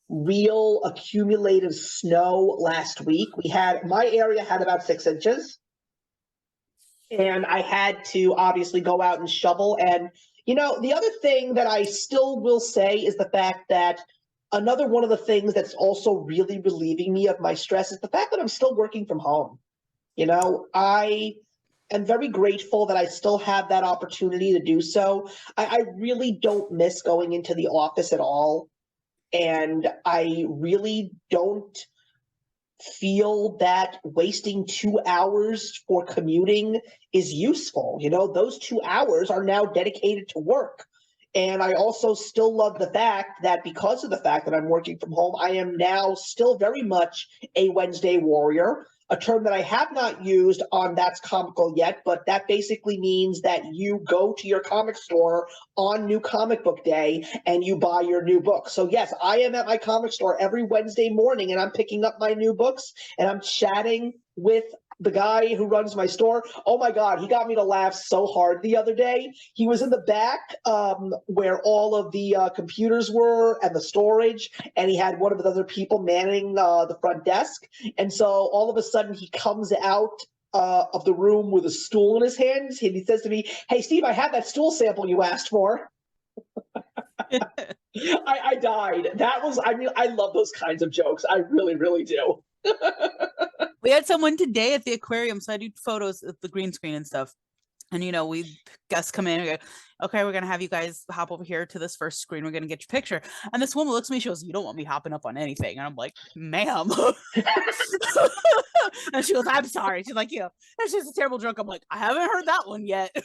[SPEAKER 1] real accumulated snow last week. My area had about 6 inches. And I had to obviously go out and shovel. And, the other thing that I still will say is the fact that another one of the things that's also really relieving me of my stress is the fact that I'm still working from home. I am very grateful that I still have that opportunity to do so. I really don't miss going into the office at all. And I really don't feel that wasting 2 hours for commuting is useful. Those 2 hours are now dedicated to work. And I also still love the fact that because of the fact that I'm working from home, I am now still very much a Wednesday warrior, a term that I have not used on That's Comical yet, but that basically means that you go to your comic store on New Comic Book Day and you buy your new book. So yes, I am at my comic store every Wednesday morning and I'm picking up my new books and I'm chatting with the guy who runs my store. Oh my God, he got me to laugh so hard the other day. He was in the back where all of the computers were and the storage, and he had one of the other people manning the front desk. And so all of a sudden he comes out of the room with a stool in his hands, and he says to me, "Hey, Steve, I have that stool sample you asked for." I died. I love those kinds of jokes. I really, really do.
[SPEAKER 3] We had someone today at the aquarium, so I do photos of the green screen and stuff. And we guests come in and go, "Okay, we're gonna have you guys hop over here to this first screen. We're gonna get your picture." And this woman looks at me, she goes, "You don't want me hopping up on anything." And I'm like, "Ma'am." And she goes, "I'm sorry." She's like, "Yeah, that's just a terrible joke." I'm like, "I haven't heard that one yet."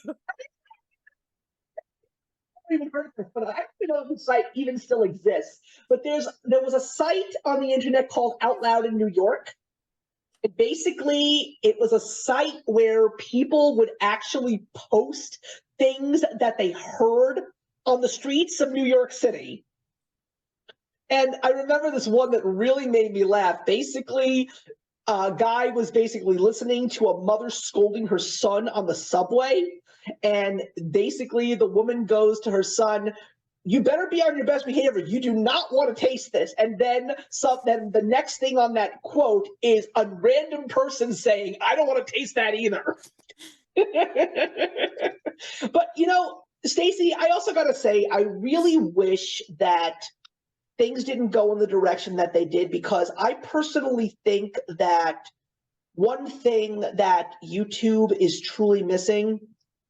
[SPEAKER 1] Even heard of this, but I don't know if the site even still exists. But there was a site on the internet called Out Loud in New York. Basically, it was a site where people would actually post things that they heard on the streets of New York City. And I remember this one that really made me laugh. Basically, a guy was basically listening to a mother scolding her son on the subway. And basically, the woman goes to her son, "You better be on your best behavior. You do not want to taste this." And then the next thing on that quote is a random person saying, "I don't want to taste that either." But, Stacey, I also got to say, I really wish that things didn't go in the direction that they did, because I personally think that one thing that YouTube is truly missing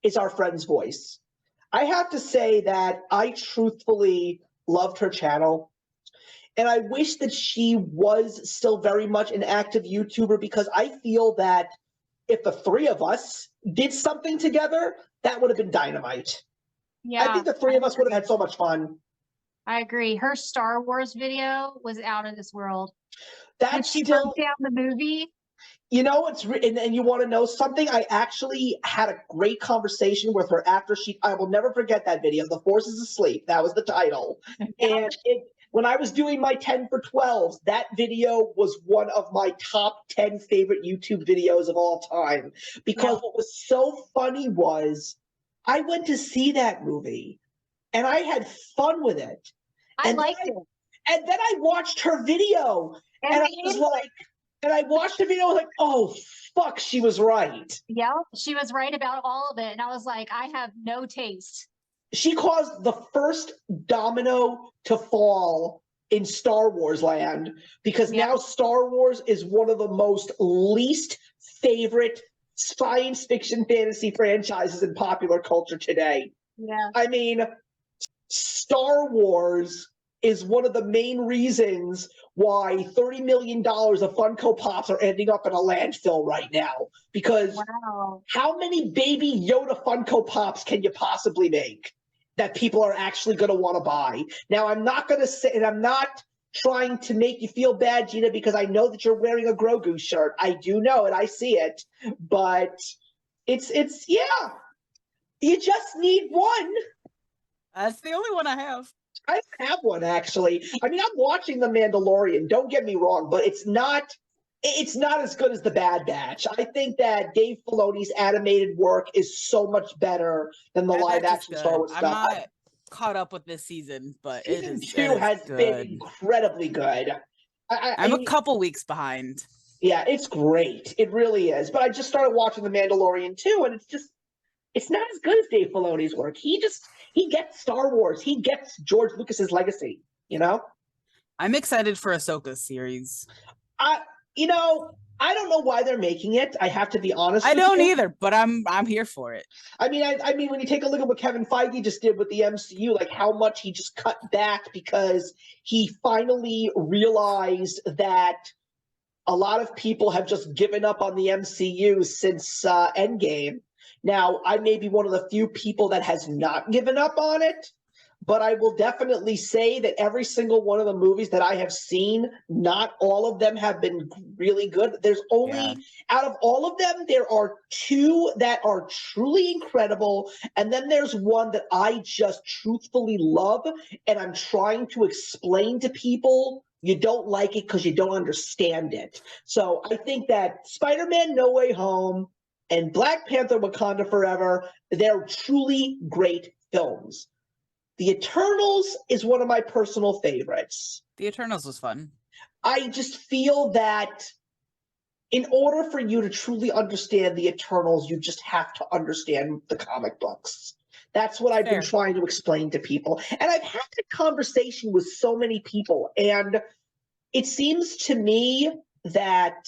[SPEAKER 1] is our friend's voice. I have to say that I truthfully loved her channel, and I wish that she was still very much an active YouTuber, because I feel that if the three of us did something together, that would have been dynamite.
[SPEAKER 4] Yeah,
[SPEAKER 1] I think the three of us would have had so much fun.
[SPEAKER 4] I agree. Her Star Wars video was out of this world. When
[SPEAKER 1] That's
[SPEAKER 4] she
[SPEAKER 1] still,
[SPEAKER 4] broke down the movie.
[SPEAKER 1] and you want to know something? I actually had a great conversation with her after I will never forget that video. The Force is Asleep. That was the title. And when I was doing my 10 for 12s, that video was one of my top 10 favorite YouTube videos of all time. Because what was so funny was I went to see that movie and I had fun with it.
[SPEAKER 4] I liked it.
[SPEAKER 1] And then I watched her video and I was like, and I watched the video like, oh, fuck, she was right.
[SPEAKER 4] Yeah, she was right about all of it. And I was like, I have no taste.
[SPEAKER 1] She caused the first domino to fall in Star Wars land, because now Star Wars is one of the most least favorite science fiction fantasy franchises in popular culture today.
[SPEAKER 4] Yeah.
[SPEAKER 1] I mean, Star Wars is one of the main reasons why $30 million of Funko Pops are ending up in a landfill right now. Because how many baby Yoda Funko Pops can you possibly make that people are actually going to want to buy? Now, I'm not going to say, and I'm not trying to make you feel bad, Gina, because I know that you're wearing a Grogu shirt. I do know it. I see it. But it's you just need one.
[SPEAKER 3] That's the only one I have.
[SPEAKER 1] I don't have one, actually. I mean, I'm watching The Mandalorian, don't get me wrong, but it's not it's not as good as the Bad Batch. I think that Dave Filoni's animated work is so much better than the
[SPEAKER 3] Bad
[SPEAKER 1] live
[SPEAKER 3] Batch is
[SPEAKER 1] action Star
[SPEAKER 3] good.
[SPEAKER 1] Wars
[SPEAKER 3] I'm
[SPEAKER 1] stuff.
[SPEAKER 3] not caught up with this season, but it
[SPEAKER 1] Season
[SPEAKER 3] is
[SPEAKER 1] 2 has been
[SPEAKER 3] good.
[SPEAKER 1] incredibly good.
[SPEAKER 3] I'm a couple weeks behind.
[SPEAKER 1] Yeah, it's great. It really is. But I just started watching The Mandalorian too, and it's not as good as Dave Filoni's work. He gets Star Wars. He gets George Lucas's legacy, you know?
[SPEAKER 3] I'm excited for Ahsoka's series.
[SPEAKER 1] I don't know why they're making it. I have to be honest.
[SPEAKER 3] I
[SPEAKER 1] with
[SPEAKER 3] don't
[SPEAKER 1] you.
[SPEAKER 3] either, but I'm here for it.
[SPEAKER 1] I mean, when you take a look at what Kevin Feige just did with the MCU, like how much he just cut back because he finally realized that a lot of people have just given up on the MCU since Endgame. Now, I may be one of the few people that has not given up on it, but I will definitely say that every single one of the movies that I have seen, not all of them have been really good. There's only, out of all of them, there are 2 that are truly incredible, and then there's one that I just truthfully love, and I'm trying to explain to people you don't like it because you don't understand it. So I think that Spider-Man No Way Home and Black Panther Wakanda Forever, they're truly great films. The Eternals is one of my personal favorites.
[SPEAKER 3] The Eternals was fun.
[SPEAKER 1] I just feel that in order for you to truly understand the Eternals, you just have to understand the comic books. That's what I've been trying to explain to people. And I've had a conversation with so many people, and it seems to me that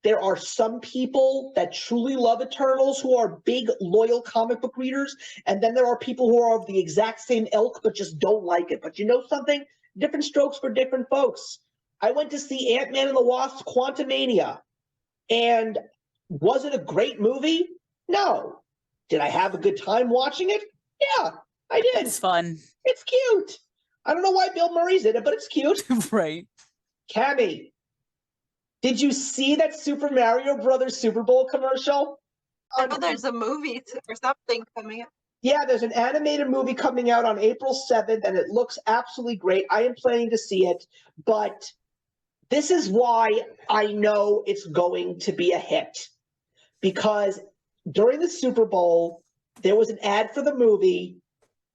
[SPEAKER 1] there are some people that truly love Eternals who are big, loyal comic book readers, and then there are people who are of the exact same ilk but just don't like it. But you know something? Different strokes for different folks. I went to see Ant-Man and the Wasp: Quantumania, and was it a great movie? No. Did I have a good time watching it? Yeah, I did.
[SPEAKER 3] It's fun.
[SPEAKER 1] It's cute. I don't know why Bill Murray's in it, but it's cute.
[SPEAKER 3] Right.
[SPEAKER 1] Cammy, did you see that Super Mario Brothers Super Bowl commercial?
[SPEAKER 2] Oh, there's a movie or something coming up.
[SPEAKER 1] Yeah, there's an animated movie coming out on April 7th, and it looks absolutely great. I am planning to see it, but this is why I know it's going to be a hit. Because during the Super Bowl, there was an ad for the movie.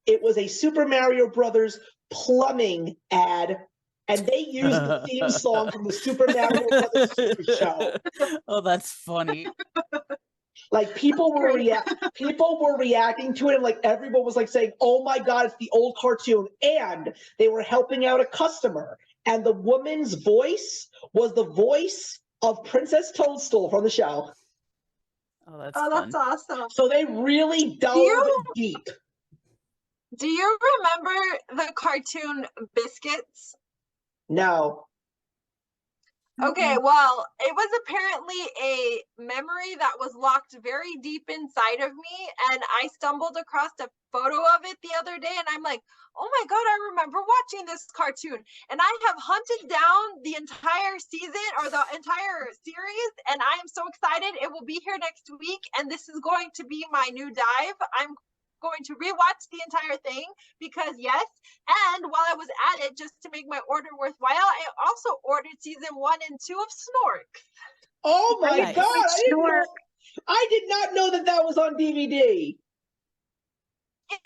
[SPEAKER 1] It was a Super Mario Brothers plumbing ad, and they used the theme song from the Super Mario Brothers Super Show.
[SPEAKER 3] Oh, that's funny.
[SPEAKER 1] Like people were reacting to it, and like everyone was like saying, "Oh my God, it's the old cartoon!" And they were helping out a customer, and the woman's voice was the voice of Princess Toadstool from the show.
[SPEAKER 3] Oh, that's
[SPEAKER 2] awesome.
[SPEAKER 1] So they really dove deep.
[SPEAKER 2] Do you remember the cartoon Biscuits?
[SPEAKER 1] No.
[SPEAKER 2] Okay, well, it was apparently a memory that was locked very deep inside of me, and I stumbled across a photo of it the other day, and I'm like, oh my God, I remember watching this cartoon. And I have hunted down the entire season or the entire series, and I am so excited. It will be here next week, and this is going to be my new dive. I'm going to rewatch the entire thing because yes, and while I was at it, just to make my order worthwhile, I also ordered season 1 and 2 of Snork.
[SPEAKER 1] Oh my
[SPEAKER 3] Nice.
[SPEAKER 1] God! I did not know that that was on DVD.
[SPEAKER 2] Yeah,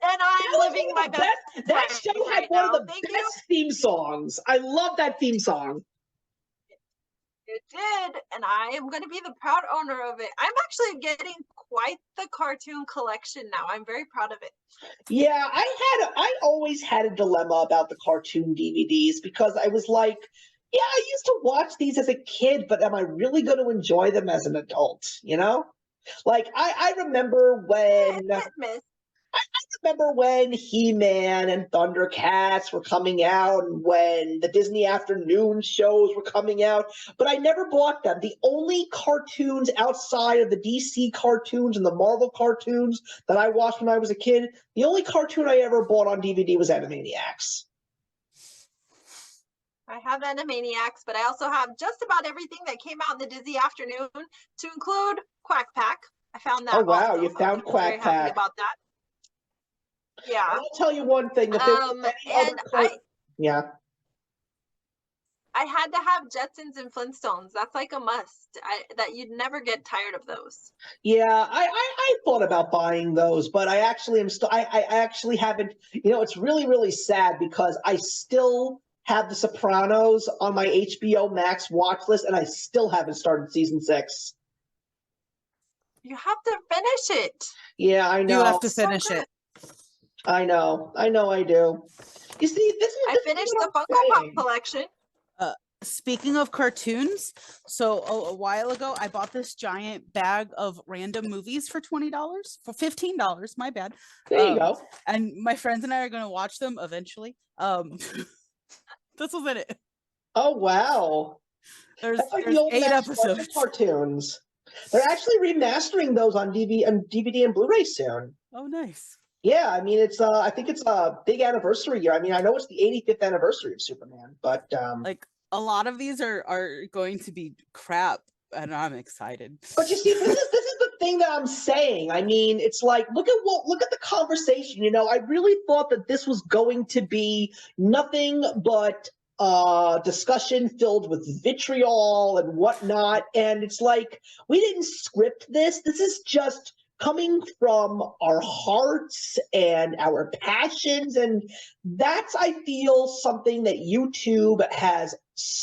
[SPEAKER 2] and I'm living my best.
[SPEAKER 1] That show had one of the
[SPEAKER 2] Thank
[SPEAKER 1] best theme songs. I love that theme song.
[SPEAKER 2] It did, and I am going to be the proud owner of it. I'm actually getting quite the cartoon collection now. I'm very proud of it.
[SPEAKER 1] Yeah, I always had a dilemma about the cartoon DVDs because I was like, yeah, I used to watch these as a kid, but am I really going to enjoy them as an adult? You know, like I remember when. I remember when He-Man and Thundercats were coming out and when the Disney afternoon shows were coming out, but I never bought them. The only cartoons outside of the DC cartoons and the Marvel cartoons that I watched when I was a kid, the only cartoon I ever bought on DVD was Animaniacs.
[SPEAKER 2] I have Animaniacs, but I also have just about everything that came out in the Disney afternoon, to include Quack Pack. I found that.
[SPEAKER 1] Oh wow,
[SPEAKER 2] also.
[SPEAKER 1] you found Quack
[SPEAKER 2] Very happy
[SPEAKER 1] Pack.
[SPEAKER 2] about that. Yeah.
[SPEAKER 1] I'll tell you one thing. If
[SPEAKER 2] yeah. I had to have Jetsons and Flintstones. That's like a must. That you'd never get tired of those.
[SPEAKER 1] Yeah, I thought about buying those, but I actually am still I actually haven't, it's really, really sad because I still have The Sopranos on my HBO Max watch list and I still haven't started season 6.
[SPEAKER 2] You have to finish it.
[SPEAKER 1] Yeah, I
[SPEAKER 3] You
[SPEAKER 1] know.
[SPEAKER 3] have to
[SPEAKER 2] So
[SPEAKER 3] finish
[SPEAKER 2] good.
[SPEAKER 3] it.
[SPEAKER 1] I know I do. You see,
[SPEAKER 2] I finished the Funko Pop collection.
[SPEAKER 3] Speaking of cartoons, so a while ago I bought this giant bag of random movies for $20, for $15, my bad.
[SPEAKER 1] There you go.
[SPEAKER 3] And my friends and I are going to watch them eventually. This was in it.
[SPEAKER 1] Oh wow.
[SPEAKER 3] There's
[SPEAKER 1] That's like the old
[SPEAKER 3] 8
[SPEAKER 1] Max Martian
[SPEAKER 3] episodes.
[SPEAKER 1] cartoons. They're actually remastering those on DVD and Blu-ray soon.
[SPEAKER 3] Oh, nice.
[SPEAKER 1] Yeah, I mean it's I think it's a big anniversary year. I mean, I know it's the 85th anniversary of Superman, but
[SPEAKER 3] Like a lot of these are going to be crap, and I'm excited.
[SPEAKER 1] But you see, this is the thing that I'm saying. I mean, it's like look at the conversation. I really thought that this was going to be nothing but discussion filled with vitriol and whatnot. And it's like we didn't script this. This is just coming from our hearts and our passions, and that's, I feel, something that YouTube has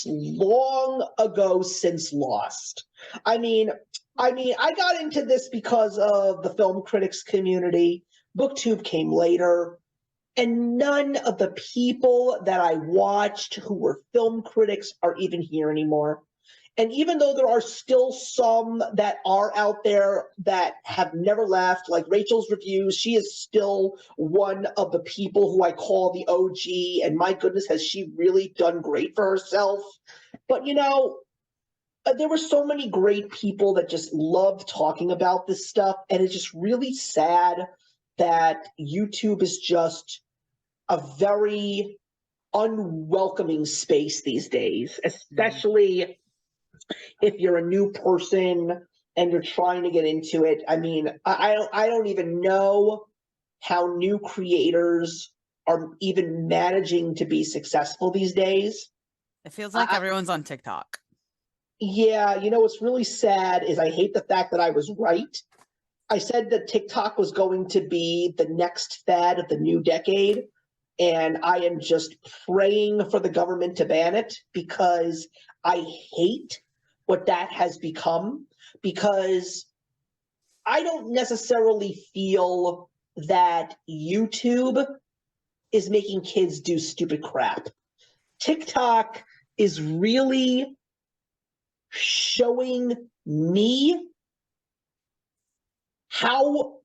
[SPEAKER 1] long ago since lost. I mean, I got into this because of the film critics community. BookTube came later, and none of the people that I watched who were film critics are even here anymore. And even though there are still some that are out there that have never left, like Rachel's Reviews, she is still one of the people who I call the OG, and my goodness, has she really done great for herself. But there were so many great people that just loved talking about this stuff, and it's just really sad that YouTube is just a very unwelcoming space these days, especially if you're a new person and you're trying to get into it. I mean, I don't even know how new creators are even managing to be successful these days.
[SPEAKER 3] It feels like everyone's on TikTok.
[SPEAKER 1] Yeah, what's really sad is I hate the fact that I was right. I said that TikTok was going to be the next fad of the new decade, and I am just praying for the government to ban it because I hate what that has become, because I don't necessarily feel that YouTube is making kids do stupid crap. TikTok is really showing me how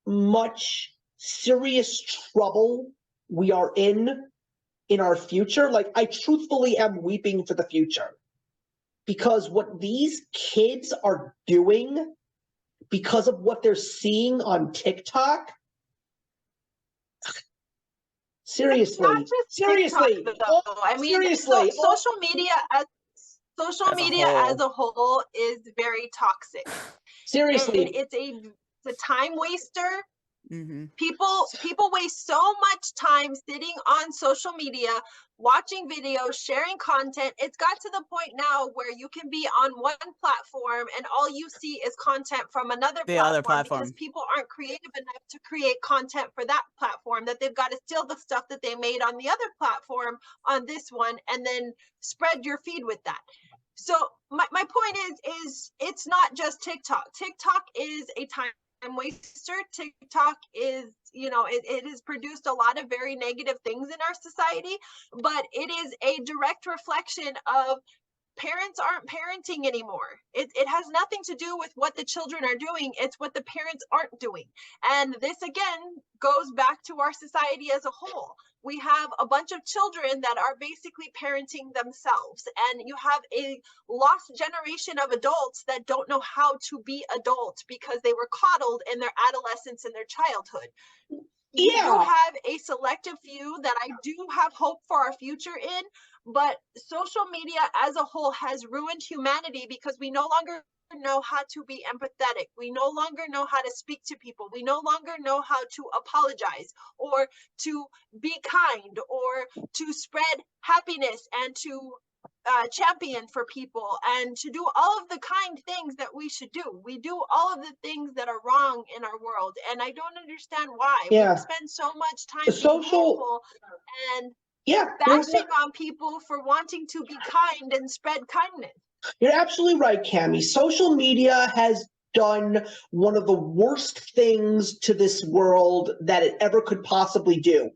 [SPEAKER 1] much serious trouble we are in our future. Like, I truthfully am weeping for the future. Because what these kids are doing, because of what they're seeing on TikTok, seriously,
[SPEAKER 2] Not just
[SPEAKER 1] seriously,
[SPEAKER 2] TikTok, though. I mean,
[SPEAKER 1] seriously,
[SPEAKER 2] social media as
[SPEAKER 3] As
[SPEAKER 2] a whole is very toxic.
[SPEAKER 1] seriously.
[SPEAKER 2] And it's a time waster.
[SPEAKER 3] Mm-hmm.
[SPEAKER 2] People waste so much time sitting on social media, watching videos, sharing content. It's got to the point now where you can be on one platform and all you see is content from another
[SPEAKER 3] other
[SPEAKER 2] platform, because
[SPEAKER 3] platform.
[SPEAKER 2] people aren't creative enough to create content for that platform, that they've got to steal the stuff that they made on the other platform on this one and then spread your feed with that. So my point is it's not just TikTok. TikTok is a time waster. TikTok is, it has produced a lot of very negative things in our society, but it is a direct reflection of parents aren't parenting anymore. It has nothing to do with what the children are doing. It's what the parents aren't doing. And this again goes back to our society as a whole. We have a bunch of children that are basically parenting themselves, and you have a lost generation of adults that don't know how to be adult because they were coddled in their adolescence and their childhood. We do have a selective few that I do have hope for our future in, but social media as a whole has ruined humanity because we no longer know how to be empathetic. We no longer know how to speak to people. We no longer know how to apologize or to be kind or to spread happiness and to champion for people and to do all of the kind things that we should do. We do all of the things that are wrong in our world, and I don't understand why.
[SPEAKER 1] Yeah.
[SPEAKER 2] We spend so much time
[SPEAKER 1] The
[SPEAKER 2] being
[SPEAKER 1] social-
[SPEAKER 2] hateful and
[SPEAKER 1] Yeah, you're-
[SPEAKER 2] bashing on people for wanting to be kind and spread kindness.
[SPEAKER 1] You're absolutely right, Cammie. Social media has done one of the worst things to this world that it ever could possibly do.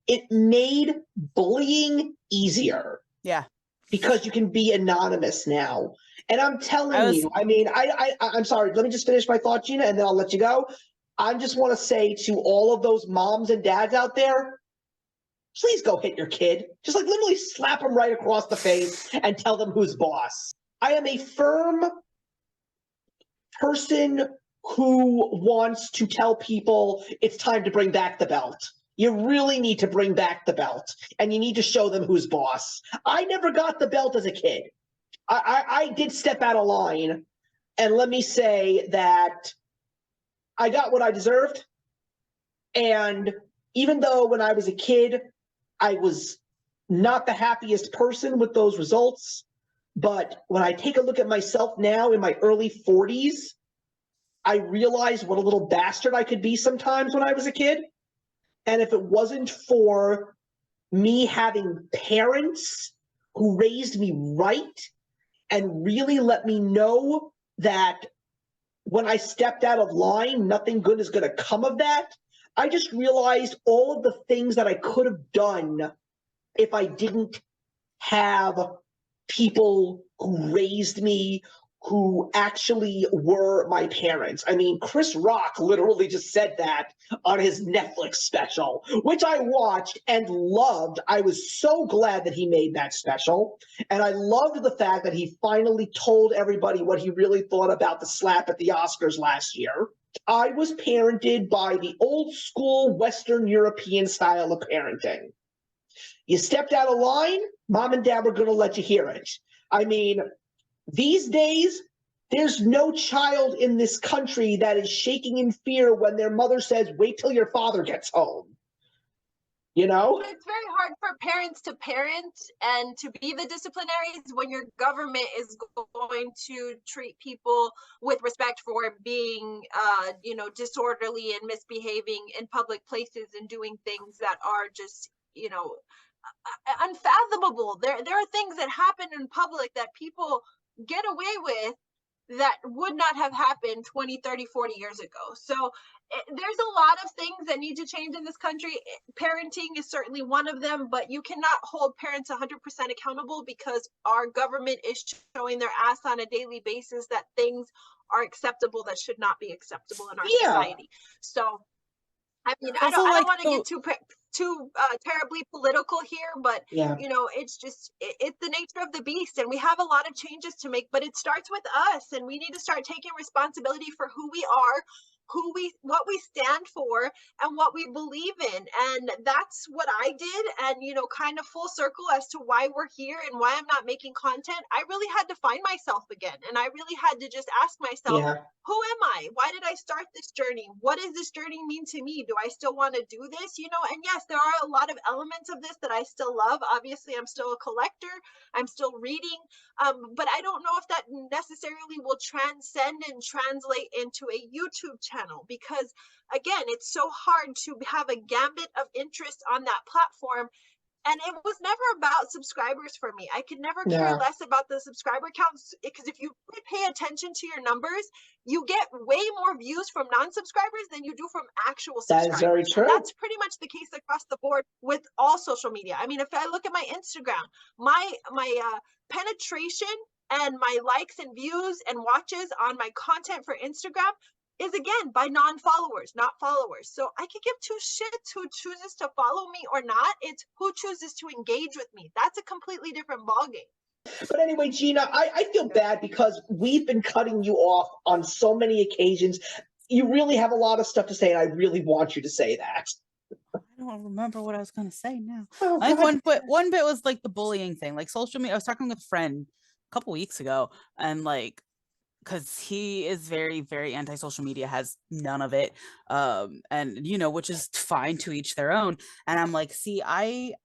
[SPEAKER 1] It made bullying easier.
[SPEAKER 3] Yeah.
[SPEAKER 1] Because you can be anonymous now. And I'm telling you, I mean, I'm sorry, let me just finish my thought, Gina, and then I'll let you go. I just want to say to all of those moms and dads out there, please go hit your kid. Just like literally slap them right across the face and tell them who's boss. I am a firm person who wants to tell people it's time to bring back the belt. You really need to bring back the belt, and you need to show them who's boss. I never got the belt as a kid. I did step out of line, and let me say that I got what I deserved. And even though when I was a kid, I was not the happiest person with those results, but when I take a look at myself now in my early 40s, I realize what a little bastard I could be sometimes when I was a kid. And if it wasn't for me having parents who raised me right and really let me know that when I stepped out of line, nothing good is going to come of that, I just realized all of the things that I could have done if I didn't have people who raised me, who actually were my parents. I mean, Chris Rock literally just said that on his Netflix special, which I watched and loved. I was so glad that he made that special. And I loved the fact that he finally told everybody what he really thought about the slap at the Oscars last year. I was parented by the old school Western European style of parenting. You stepped out of line, mom and dad were going to let you hear it. I mean, these days, there's no child in this country that is shaking in fear when their mother says, wait till your father gets home. You know?
[SPEAKER 2] It's very hard for parents to parent and to be the disciplinaries when your government is going to treat people with respect for being, disorderly and misbehaving in public places and doing things that are just, unfathomable. There are things that happen in public that people get away with that would not have happened 20, 30, 40 years ago. So there's a lot of things that need to change in this country. Parenting is certainly one of them, but you cannot hold parents 100% accountable because our government is showing their ass on a daily basis that things are acceptable that should not be acceptable in our society. So, I mean, I don't want to get too terribly political here, but it's just it's the nature of the beast, and we have a lot of changes to make, but it starts with us, and we need to start taking responsibility for who we are, what we stand for, and what we believe in. And that's what I did, and kind of full circle as to why we're here and why I'm not making content. I really had to find myself again, and I really had to just ask myself, who am I? Why did I start this journey? What does this journey mean to me? Do I still want to do this? And yes, there are a lot of elements of this that I still love. Obviously, I'm still a collector. I'm still reading. But I don't know if that necessarily will transcend and translate into a YouTube channel, because again, it's so hard to have a gambit of interest on that platform. And it was never about subscribers for me. I could never care less about the subscriber counts, because if you really pay attention to your numbers, you get way more views from non-subscribers than you do from actual subscribers.
[SPEAKER 1] That is very true.
[SPEAKER 2] And that's pretty much the case across the board with all social media. I mean, if I look at my Instagram, my penetration and my likes and views and watches on my content for Instagram is again by non-followers, not followers. So I could give two shits who chooses to follow me or not. It's who chooses to engage with me. That's a completely different ballgame.
[SPEAKER 1] But anyway, Gina, I feel bad because we've been cutting you off on so many occasions. You really have a lot of stuff to say, and I really want you to say that.
[SPEAKER 3] I don't remember what I was going to say now.
[SPEAKER 1] Oh,
[SPEAKER 3] I think one bit was like the bullying thing, like social media. I was talking with a friend a couple weeks ago, and because he is very, very anti-social media, has none of it, and which is fine, to each their own. And I'm like, see, I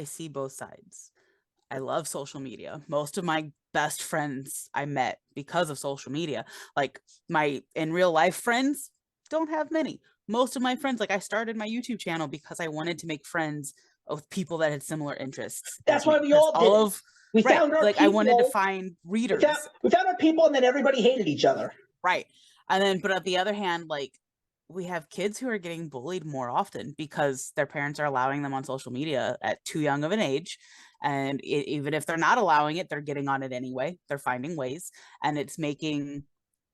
[SPEAKER 3] see both sides. I love social media. Most of my best friends I met because of social media. Like my in real life friends don't have many. Most of my friends, like I started my YouTube channel because I wanted to make friends with people that had similar interests
[SPEAKER 1] That's
[SPEAKER 3] as
[SPEAKER 1] why
[SPEAKER 3] me.
[SPEAKER 1] we
[SPEAKER 3] 'Cause
[SPEAKER 1] all
[SPEAKER 3] all
[SPEAKER 1] did.
[SPEAKER 3] of
[SPEAKER 1] We
[SPEAKER 3] right,
[SPEAKER 1] found our
[SPEAKER 3] like I wanted to
[SPEAKER 1] people.
[SPEAKER 3] find
[SPEAKER 1] We
[SPEAKER 3] readers.
[SPEAKER 1] found our people, and then everybody hated each other.
[SPEAKER 3] Right. And then, but on the other hand, like we have kids who are getting bullied more often because their parents are allowing them on social media at too young of an age. And even if they're not allowing it, they're getting on it anyway. They're finding ways. And it's making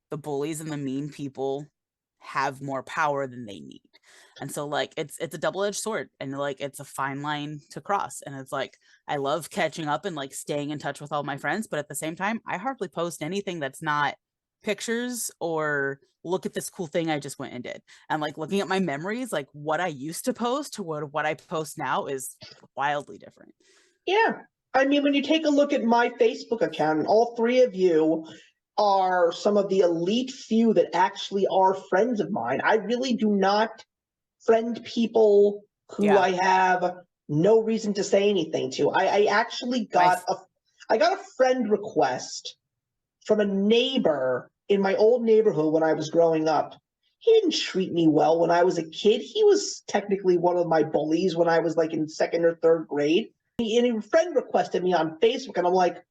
[SPEAKER 3] the bullies and the mean people have more power than they need. And so like it's a double-edged sword, and like it's a fine line to cross. And it's like I love catching up and like staying in touch with all my friends, but at the same time, I hardly post anything that's not pictures or look at this cool thing I just went and did. And like looking at my memories, like what I used to post to what I post now is wildly different.
[SPEAKER 1] Yeah. I mean, when you take a look at my Facebook account, and all three of you are some of the elite few that actually are friends of mine. I really do not friend people who
[SPEAKER 3] Yeah.
[SPEAKER 1] I have no reason to say anything to. I actually got a friend request from a neighbor in my old neighborhood when I was growing up. He didn't treat me well when I was a kid. He was technically one of my bullies when I was like in second or third grade. And a friend requested me on Facebook, and I'm like,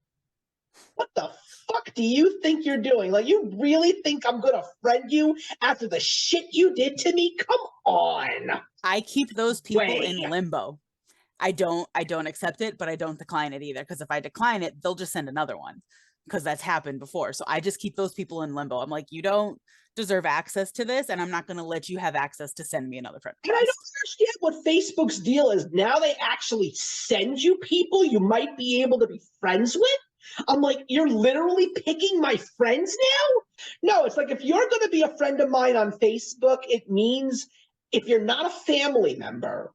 [SPEAKER 1] what the fuck do you think you're doing? Like, you really think I'm gonna friend you after the shit you did to me? Come on.
[SPEAKER 3] I keep those people
[SPEAKER 1] Way.
[SPEAKER 3] in limbo. I don't accept it, but I don't decline it either. Because if I decline it, they'll just send another one. Because that's happened before. So I just keep those people in limbo. I'm like, you don't deserve access to this, and I'm not going to let you have access to send me another friend
[SPEAKER 1] And I
[SPEAKER 3] request.
[SPEAKER 1] don't understand what Facebook's deal is. Now they actually send you people you might be able to be friends with. I'm like, you're literally picking my friends now? No, it's like if you're going to be a friend of mine on Facebook, it means if you're not a family member,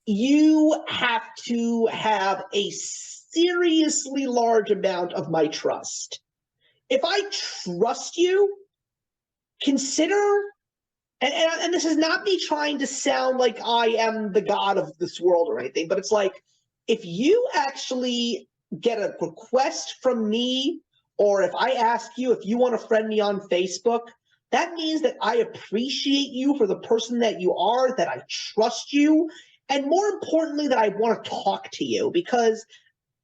[SPEAKER 1] you have to have a seriously large amount of my trust. If I trust you, consider, and this is not me trying to sound like I am the god of this world or anything, but it's like if you actually get a request from me, or if I ask you if you want to friend me on Facebook, that means that I appreciate you for the person that you are, that I trust you, and more importantly, that I want to talk to you. Because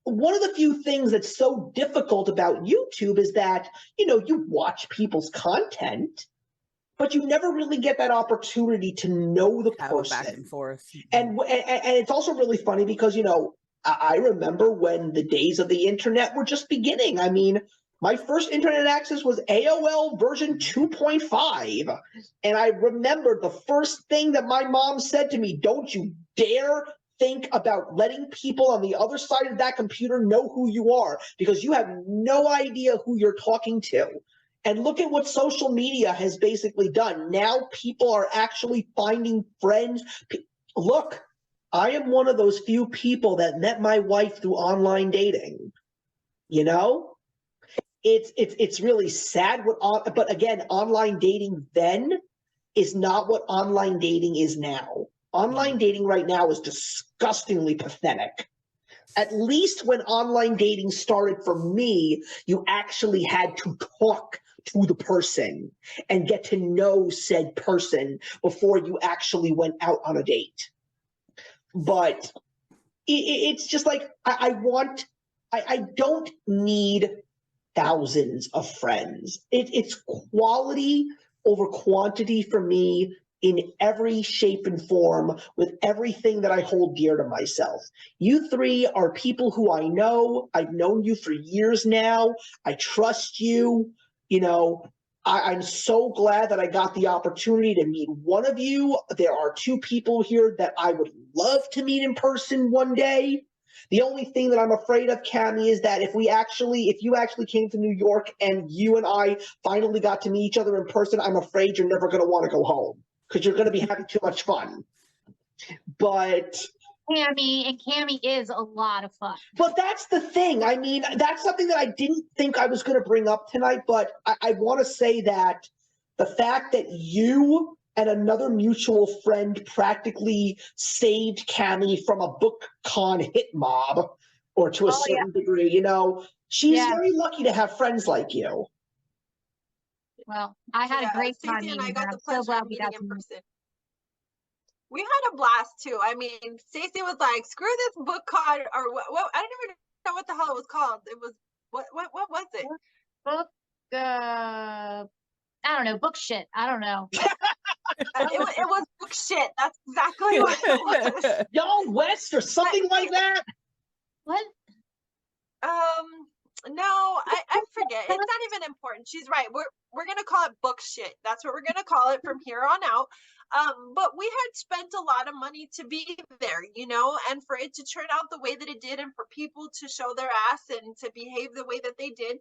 [SPEAKER 1] one of the few things that's so difficult about YouTube is that, you watch people's content, but you never really get that opportunity to know the
[SPEAKER 3] Have a back
[SPEAKER 1] person.
[SPEAKER 3] and forth.
[SPEAKER 1] And it's also really funny because, I remember when the days of the internet were just beginning. I mean, my first internet access was AOL version 2.5. And I remember the first thing that my mom said to me, don't you dare think about letting people on the other side of that computer know who you are, because you have no idea who you're talking to. And look at what social media has basically done. Now people are actually finding friends. Look, I am one of those few people that met my wife through online dating. It's really sad but again, online dating then is not what online dating is now. Online dating right now is disgustingly pathetic. At least when online dating started for me, you actually had to talk to the person and get to know said person before you actually went out on a date. But it's just like, I don't need thousands of friends. It's quality over quantity for me in every shape and form, with everything that I hold dear to myself. You three are people who I know. I've known you for years now. I trust you. I'm so glad that I got the opportunity to meet one of you. There are two people here that I would love to meet in person one day. The only thing that I'm afraid of, Cammie, is that if you actually came to New York and you and I finally got to meet each other in person, I'm afraid you're never going to want to go home because you're going to be having too much fun. But
[SPEAKER 4] Cammie is a lot of fun.
[SPEAKER 1] But that's the thing. I mean, that's something that I didn't think I was going to bring up tonight, but I want to say that the fact that you and another mutual friend practically saved Cammie from a BookCon hit mob or to a
[SPEAKER 4] Oh, yeah.
[SPEAKER 1] certain degree, you know, she's
[SPEAKER 4] Yeah.
[SPEAKER 1] very lucky to have friends like you.
[SPEAKER 4] Well, I had a great time
[SPEAKER 2] Stacey and I
[SPEAKER 4] meeting
[SPEAKER 2] got
[SPEAKER 4] her.
[SPEAKER 2] the
[SPEAKER 4] I'm so
[SPEAKER 2] pleasure
[SPEAKER 4] glad
[SPEAKER 2] of
[SPEAKER 4] we
[SPEAKER 2] meeting
[SPEAKER 4] got to
[SPEAKER 2] in
[SPEAKER 4] meet.
[SPEAKER 2] person. We had a blast too. I mean, Stacey was like, "Screw this book con," or what? I don't even know what the hell it was called. It was what was it?
[SPEAKER 4] Book, I don't know, book shit. I don't know.
[SPEAKER 2] It was book shit. That's exactly what it was.
[SPEAKER 1] Y'all West or something like that?
[SPEAKER 4] What?
[SPEAKER 2] No, I forget. It's not even important. She's right. We're gonna call it book shit. That's what we're gonna call it from here on out. But we had spent a lot of money to be there, you know, and for it to turn out the way that it did, and for people to show their ass and to behave the way that they did,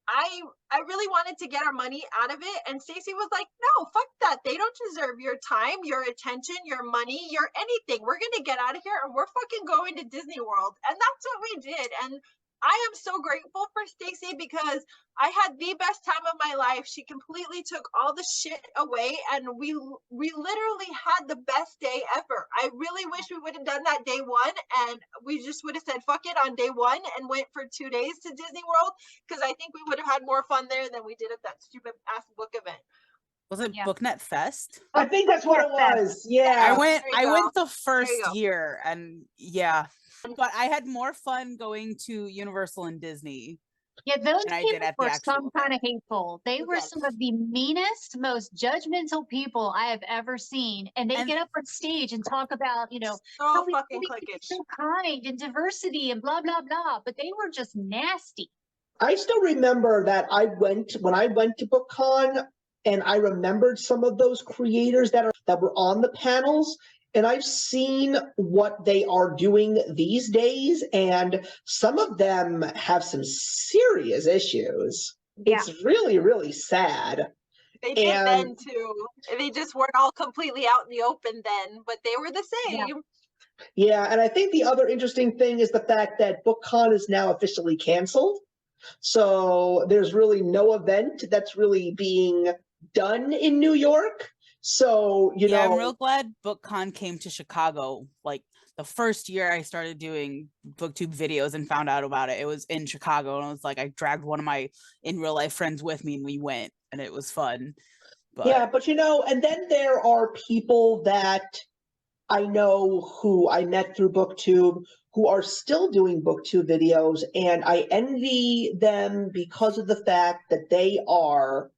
[SPEAKER 2] I really wanted to get our money out of it. And Stacey was like, "No, fuck that. They don't deserve your time, your attention, your money, your anything. We're gonna get out of here and we're fucking going to Disney World." And that's what we did. And I am so grateful for Stacey because I had the best time of my life. She completely took all the shit away, and we literally had the best day ever. I really wish we would have done that day one, and we just would have said fuck it on day one and went for 2 days to Disney World, because I think we would have had more fun there than we did at that stupid ass book event.
[SPEAKER 3] Was it
[SPEAKER 4] Yeah.
[SPEAKER 3] BookNet Fest?
[SPEAKER 1] I think that's what it was. Yeah.
[SPEAKER 3] I went
[SPEAKER 2] there you go.
[SPEAKER 3] the first
[SPEAKER 2] go.
[SPEAKER 3] year, and yeah, but I had more fun going to Universal and Disney.
[SPEAKER 4] Yeah, those
[SPEAKER 3] And I did
[SPEAKER 4] people
[SPEAKER 3] at the
[SPEAKER 4] were
[SPEAKER 3] actual
[SPEAKER 4] some kind of hateful. They were
[SPEAKER 2] Yes.
[SPEAKER 4] some of the meanest, most judgmental people I have ever seen. And they
[SPEAKER 3] And-
[SPEAKER 4] get up on stage and talk about,
[SPEAKER 2] So
[SPEAKER 4] how we
[SPEAKER 2] fucking
[SPEAKER 4] be
[SPEAKER 2] cliquish.
[SPEAKER 4] so kind and diversity and blah, blah, blah. But they were just nasty.
[SPEAKER 1] I still remember that when I went to BookCon, and I remembered some of those creators that were on the panels, and I've seen what they are doing these days, and some of them have some serious issues.
[SPEAKER 4] Yeah.
[SPEAKER 1] It's really, really sad.
[SPEAKER 2] They did
[SPEAKER 1] And-
[SPEAKER 2] then too. They just weren't all completely out in the open then, but they were the
[SPEAKER 4] Yeah.
[SPEAKER 2] same.
[SPEAKER 1] Yeah, and I think the other interesting thing is the fact that BookCon is now officially canceled. So there's really no event that's really being done in New York. So, you
[SPEAKER 3] yeah,
[SPEAKER 1] know,
[SPEAKER 3] I'm real glad BookCon came to Chicago. Like the first year I started doing BookTube videos and found out about it, it was in Chicago, and it was like I dragged one of my in real life friends with me, and we went, and it was fun. But
[SPEAKER 1] yeah, but you know, and then there are people that I know who I met through BookTube who are still doing BookTube videos, and I envy them because of the fact that they are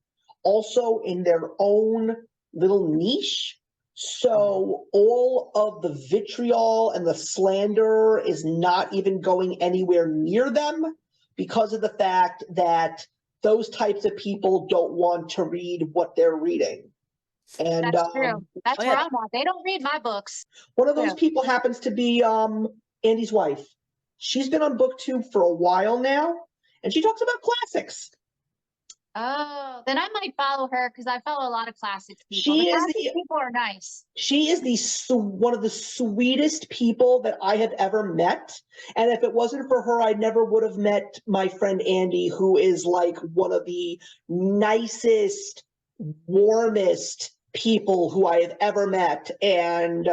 [SPEAKER 1] also in their own little niche. So all of the vitriol and the slander is not even going anywhere near them because of the fact that those types of people don't want to read what they're reading. And
[SPEAKER 4] That's true. That's
[SPEAKER 3] oh,
[SPEAKER 4] where
[SPEAKER 3] yeah.
[SPEAKER 4] I'm at. They don't read my books.
[SPEAKER 1] one of those
[SPEAKER 4] Yeah.
[SPEAKER 1] people happens to be Andy's wife. She's been on BookTube for a while now, and she talks about classics.
[SPEAKER 4] Oh, then I might follow her because I follow a lot of classics people.
[SPEAKER 1] She
[SPEAKER 4] The
[SPEAKER 1] is
[SPEAKER 4] classic
[SPEAKER 1] the-
[SPEAKER 4] people are nice.
[SPEAKER 1] She is one of the sweetest people that I have ever met. And if it wasn't for her, I never would have met my friend Andy, who is like one of the nicest, warmest people who I have ever met. And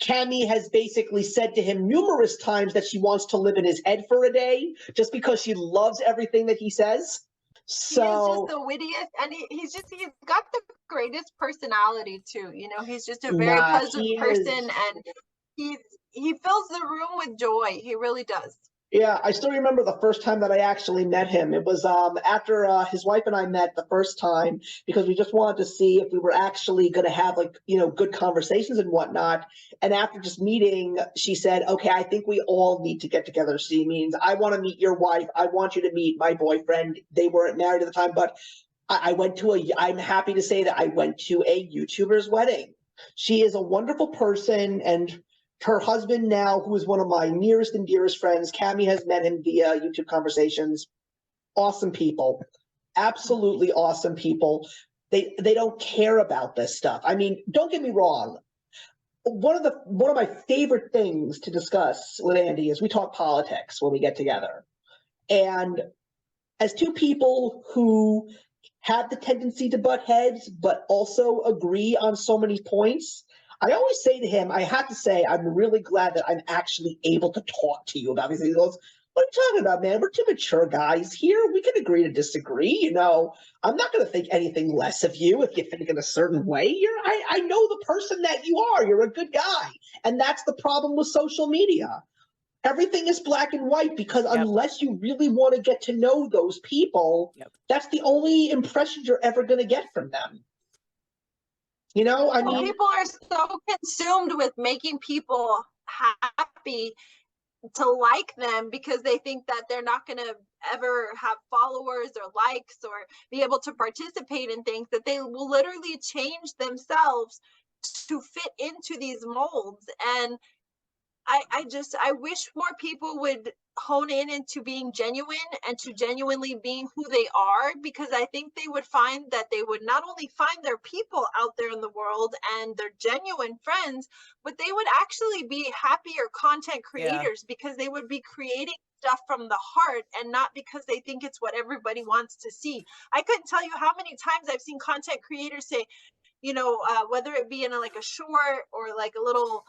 [SPEAKER 1] Cami has basically said to him numerous times that she wants to live in his head for a day just because she loves everything that he says.
[SPEAKER 2] He is just
[SPEAKER 1] So
[SPEAKER 2] the wittiest, and he's got the greatest personality too. You know, he's just a very
[SPEAKER 1] Nah,
[SPEAKER 2] pleasant
[SPEAKER 1] he
[SPEAKER 2] person,
[SPEAKER 1] is.
[SPEAKER 2] and he fills the room with joy. He really does.
[SPEAKER 1] yeah, I still remember the first time that I actually met him. It was after his wife and I met the first time because we just wanted to see if we were actually going to have good conversations and whatnot. And after just meeting, she said, "Okay, I think we all need to get together." She means, "I want to meet your wife. I want you to meet my boyfriend." They weren't married at the time, but I'm happy to say that I went to a YouTuber's wedding. She is a wonderful person, and her husband now, who is one of my nearest and dearest friends, Cami has met him via YouTube conversations. Awesome people, absolutely awesome people. They don't care about this stuff. I mean, don't get me wrong. One of my favorite things to discuss with Andy is we talk politics when we get together. And as two people who have the tendency to butt heads, but also agree on so many points, I always say to him, I have to say, I'm really glad that I'm actually able to talk to you about these things. He goes, What are you talking about, man? We're two mature guys here. We can agree to disagree. I'm not going to think anything less of you if you think in a certain way. I know the person that you are. You're a good guy. And that's the problem with social media. Everything is black and white because unless you really want to get to know those people, that's the only impression you're ever going to get from them.
[SPEAKER 2] People are so consumed with making people happy to like them because they think that they're not going to ever have followers or likes or be able to participate in things, that they will literally change themselves to fit into these molds. And I wish more people would hone in into being genuine and to genuinely being who they are, because I think they would find that they would not only find their people out there in the world and their genuine friends, but they would actually be happier content creators because they would be creating stuff from the heart and not because they think it's what everybody wants to see. I couldn't tell you how many times I've seen content creators say, whether it be in a short or like a little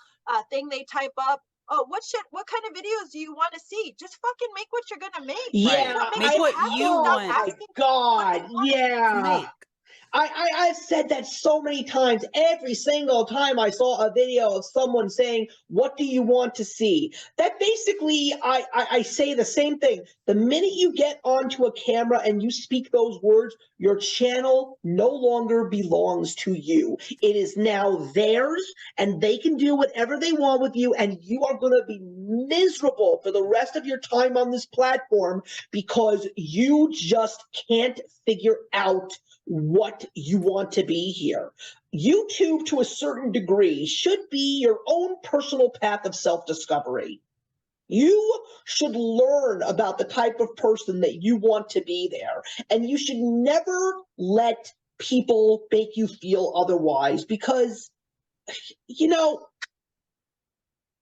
[SPEAKER 2] thing they type up, oh, what kind of videos do you want to see? Just fucking make what you're gonna make.
[SPEAKER 1] Yeah,
[SPEAKER 3] make what you want.
[SPEAKER 1] Oh my God, yeah. I've said that so many times. Every single time I saw a video of someone saying, what do you want to see? That basically, I say the same thing. The minute you get onto a camera and you speak those words, your channel no longer belongs to you. It is now theirs, and they can do whatever they want with you, and you are going to be miserable for the rest of your time on this platform because you just can't figure out what you want to be here. YouTube, to a certain degree, should be your own personal path of self-discovery. You should learn about the type of person that you want to be there, and you should never let people make you feel otherwise, because,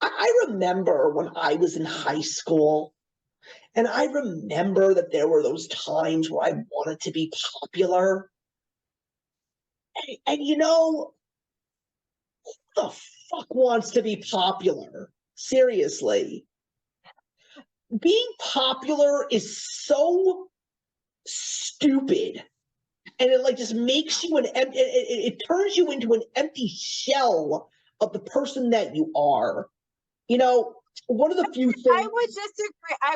[SPEAKER 1] I remember when I was in high school, and I remember that there were those times where I wanted to be popular. And who the fuck wants to be popular? Seriously. Being popular is so stupid. And it just makes you it turns you into an empty shell of the person that you are. One of the few things
[SPEAKER 2] I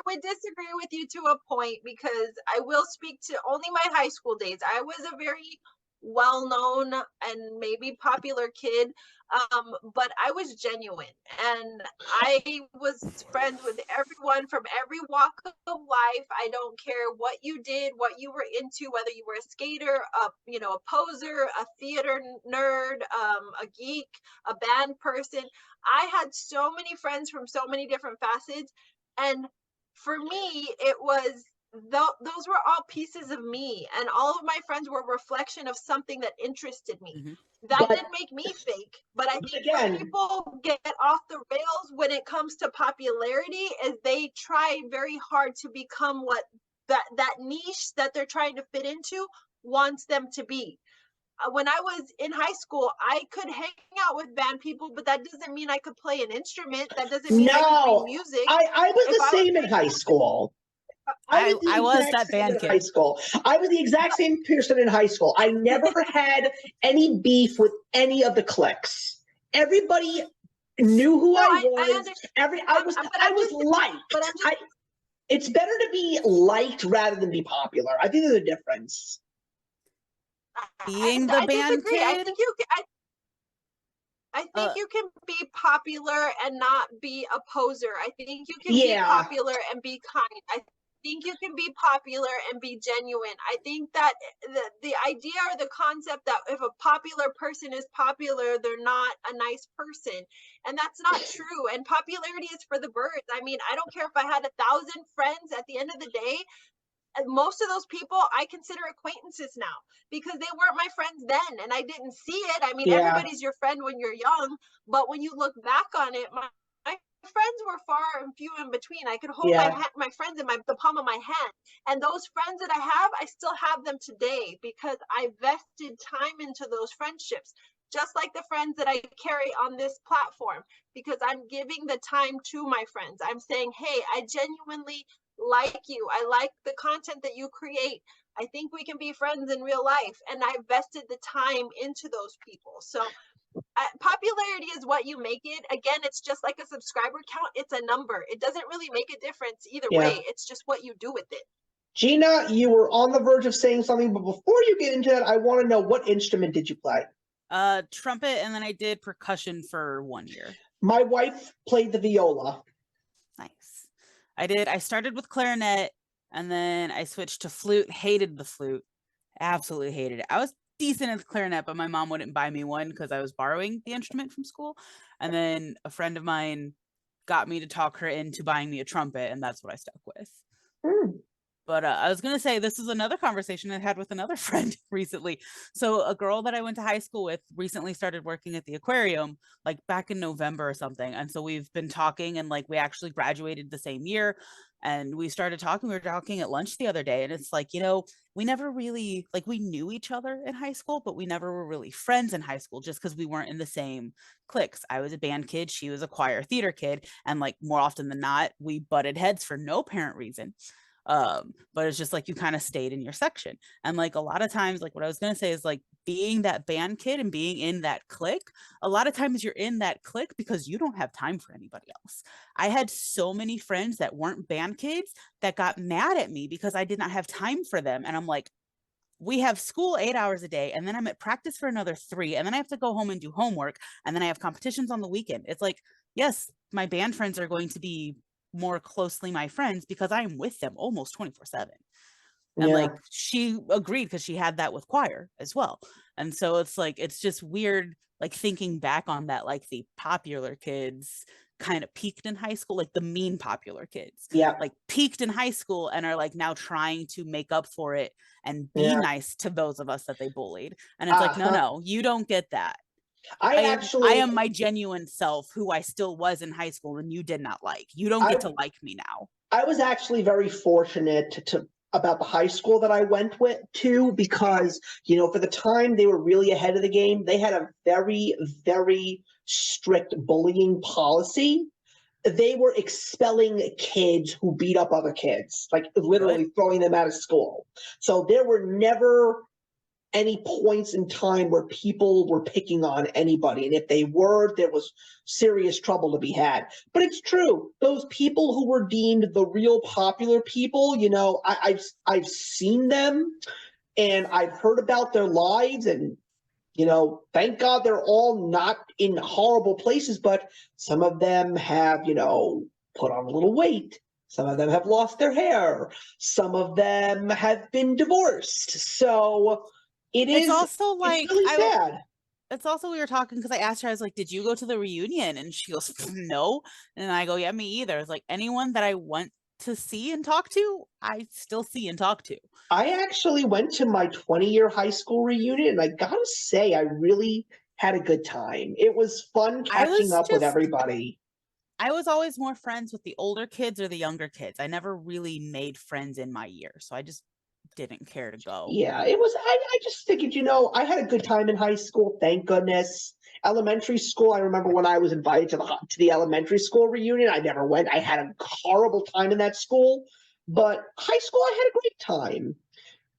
[SPEAKER 2] would disagree with you to a point, because I will speak to only my high school days. I was a very well-known and maybe popular kid, but I was genuine, and I was friends with everyone from every walk of life. I don't care what you did, what you were into, whether you were a skater, a poser, a theater nerd, a geek, a band person. I had so many friends from so many different facets, and for me, it was those were all pieces of me, and all of my friends were a reflection of something that interested me. That didn't make me fake, but I think where people get off the rails when it comes to popularity is they try very hard to become what that niche that they're trying to fit into wants them to be. When I was in high school, I could hang out with band people, but that doesn't mean I could play an instrument. That doesn't mean I could play music.
[SPEAKER 1] I was the same in high school.
[SPEAKER 3] I was that band kid.
[SPEAKER 1] High school. I was the exact same person in high school. I never had any beef with any of the cliques. Everybody knew who I was. I was liked. It's better to be liked rather than be popular. I think there's a difference.
[SPEAKER 3] Being the band kid,
[SPEAKER 2] I think you can be popular and not be a poser. I think you can be popular and be kind. I think you can be popular and be genuine. I think that the idea or the concept that if a popular person is popular, they're not a nice person. And that's not true. And popularity is for the birds. I mean, I don't care if I had 1,000 friends. At the end of the day, most of those people I consider acquaintances now, because they weren't my friends then and I didn't see it. I mean, everybody's your friend when you're young, but when you look back on it, my friends were far and few in between. I could hold my friends in the palm of my hand, and those friends that I still have them today because I vested time into those friendships. just like the friends that I carry on this platform, because I'm giving the time to my friends. I'm saying, hey, I genuinely like you. I like the content that you create. I think we can be friends in real life. And I vested the time into those people. So popularity is what you make it. Again, it's just like a subscriber count. It's a number. It doesn't really make a difference either way. It's just what you do with it.
[SPEAKER 1] Gina, you were on the verge of saying something, but before you get into that, I want to know, what instrument did you play?
[SPEAKER 3] Trumpet, and then I did percussion for 1 year.
[SPEAKER 1] My wife played the viola.
[SPEAKER 3] Nice. I started with clarinet, and then I switched to flute. Hated the flute. Absolutely hated it. I was decent at the clarinet, but my mom wouldn't buy me one because I was borrowing the instrument from school. And then a friend of mine got me to talk her into buying me a trumpet, and that's what I stuck with. But I was going to say, this is another conversation I had with another friend recently. So a girl that I went to high school with recently started working at the aquarium, like back in November or something. And so we've been talking, and like we actually graduated the same year, and we started talking. We were talking at lunch the other day, and it's like, we never really, like, we knew each other in high school, but we never were really friends in high school just because we weren't in the same cliques. I was a band kid. She was a choir theater kid. And like more often than not, we butted heads for no apparent reason. But it's just like you kind of stayed in your section. And like a lot of times, like what I was going to say is like being that band kid and being in that clique, a lot of times you're in that clique because you don't have time for anybody else. I had so many friends that weren't band kids that got mad at me because I did not have time for them. And I'm like, we have school 8 hours a day, and then I'm at practice for another 3, and then I have to go home and do homework, and then I have competitions on the weekend. It's like, yes, my band friends are going to be more closely my friends because I'm with them almost 24/7. And like she agreed because she had that with choir as well. And so it's like, it's just weird, like thinking back on that, like the popular kids kind of peaked in high school, like the mean popular kids, like peaked in high school and are like now trying to make up for it and be nice to those of us that they bullied. And it's like, no, you don't get that. I am my genuine self, who I still was in high school, and you did not like. You don't get to like me now.
[SPEAKER 1] I was actually very fortunate about the high school that I went to because, for the time they were really ahead of the game. They had a very, very strict bullying policy. They were expelling kids who beat up other kids, like literally throwing them out of school. So there were never any points in time where people were picking on anybody. And if they were, there was serious trouble to be had. But it's true. Those people who were deemed the real popular people, I've seen them and I've heard about their lives, and, thank God they're all not in horrible places, but some of them have, put on a little weight. Some of them have lost their hair. Some of them have been divorced. So it's also like, it's really sad.
[SPEAKER 3] It's also, we were talking because I asked her, I was like, did you go to the reunion? And she goes, no. And I go, yeah, me either. It's like, anyone that I want to see and talk to, I still see and talk to.
[SPEAKER 1] I actually went to my 20-year high school reunion, and I gotta say, I really had a good time. It was fun catching up with everybody.
[SPEAKER 3] I was always more friends with the older kids or the younger kids. I never really made friends in my year. So I just didn't care to go.
[SPEAKER 1] Yeah, it was, I just figured, I had a good time in high school, thank goodness. Elementary school, I remember when I was invited to the elementary school reunion, I never went. I had a horrible time in that school. But high school, I had a great time.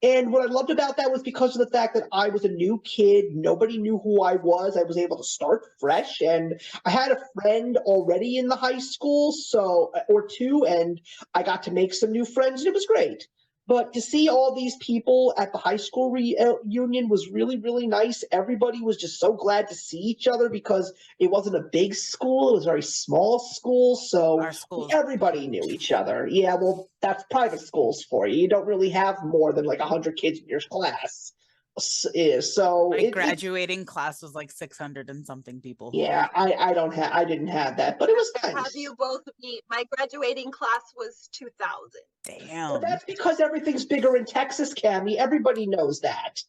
[SPEAKER 1] And what I loved about that was because of the fact that I was a new kid. Nobody knew who I was. I was able to start fresh. And I had a friend already in the high school, or two, and I got to make some new friends, and it was great. But to see all these people at the high school reunion was really, really nice. Everybody was just so glad to see each other because it wasn't a big school. It was a very small school. So everybody knew each other. Yeah, well, that's private schools for you. You don't really have more than like 100 kids in your class. So
[SPEAKER 3] my graduating class was like 600 and something people.
[SPEAKER 1] Yeah, I didn't have that, but it was nice.
[SPEAKER 2] Have you both meet? My graduating class was 2,000.
[SPEAKER 3] Damn.
[SPEAKER 1] Well, that's because everything's bigger in Texas, Cammie. Everybody knows that.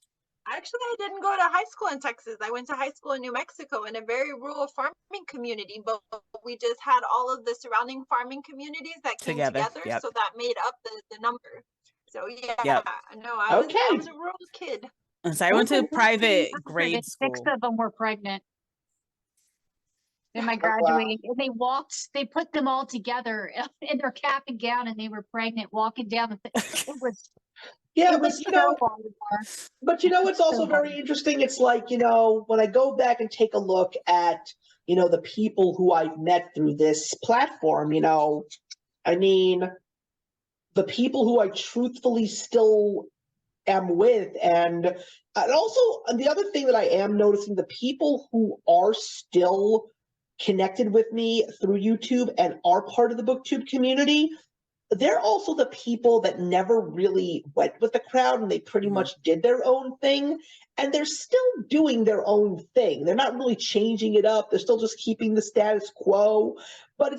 [SPEAKER 2] Actually, I didn't go to high school in Texas. I went to high school in New Mexico in a very rural farming community, but we just had all of the surrounding farming communities that came together. So that made up the number. So yeah, no, I was a rural kid.
[SPEAKER 3] And so I went to
[SPEAKER 1] Okay.
[SPEAKER 3] private
[SPEAKER 4] After
[SPEAKER 3] grade
[SPEAKER 4] Six
[SPEAKER 3] school.
[SPEAKER 4] of them were pregnant. In my
[SPEAKER 1] wow.
[SPEAKER 4] graduating, and they put them all together in their cap and gown, and they were pregnant walking down the. It was
[SPEAKER 1] Yeah,
[SPEAKER 4] it
[SPEAKER 1] but
[SPEAKER 4] was so bizarre.
[SPEAKER 1] what's also very interesting? It's like, when I go back and take a look at, the people who I've met through this platform, I mean, the people who I truthfully still am with, and also the other thing that I am noticing, the people who are still connected with me through YouTube and are part of the BookTube community, they're also the people that never really went with the crowd, and they pretty
[SPEAKER 3] Mhm.
[SPEAKER 1] much did their own thing, and they're still doing their own thing. They're not really changing it up. They're still just keeping the status quo, but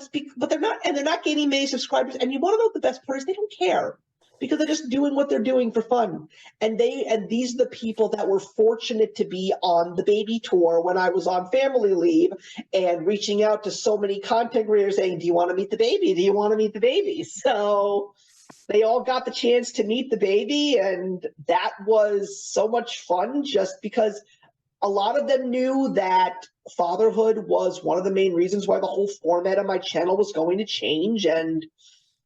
[SPEAKER 1] they're not gaining many subscribers. And you want to know what the best part is? They don't care, because they're just doing what they're doing for fun. And these are the people that were fortunate to be on the baby tour when I was on family leave, and reaching out to so many content creators saying, do you want to meet the baby? Do you want to meet the baby? So they all got the chance to meet the baby, and that was so much fun, just because a lot of them knew that fatherhood was one of the main reasons why the whole format of my channel was going to change. And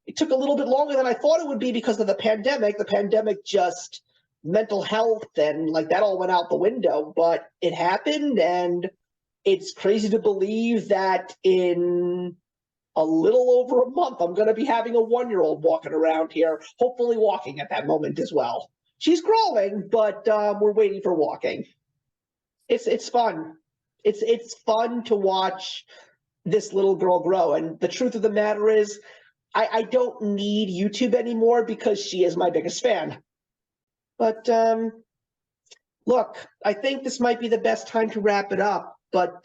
[SPEAKER 1] it took a little bit longer than I thought it would be because of the pandemic. The pandemic, just mental health and like that all went out the window, but it happened. And it's crazy to believe that in a little over a month, I'm going to be having a 1-year-old walking around here, hopefully walking at that moment as well. She's crawling, but we're waiting for walking. It's fun. It's fun to watch this little girl grow. And the truth of the matter is, I don't need YouTube anymore because she is my biggest fan. But look, I think this might be the best time to wrap it up. But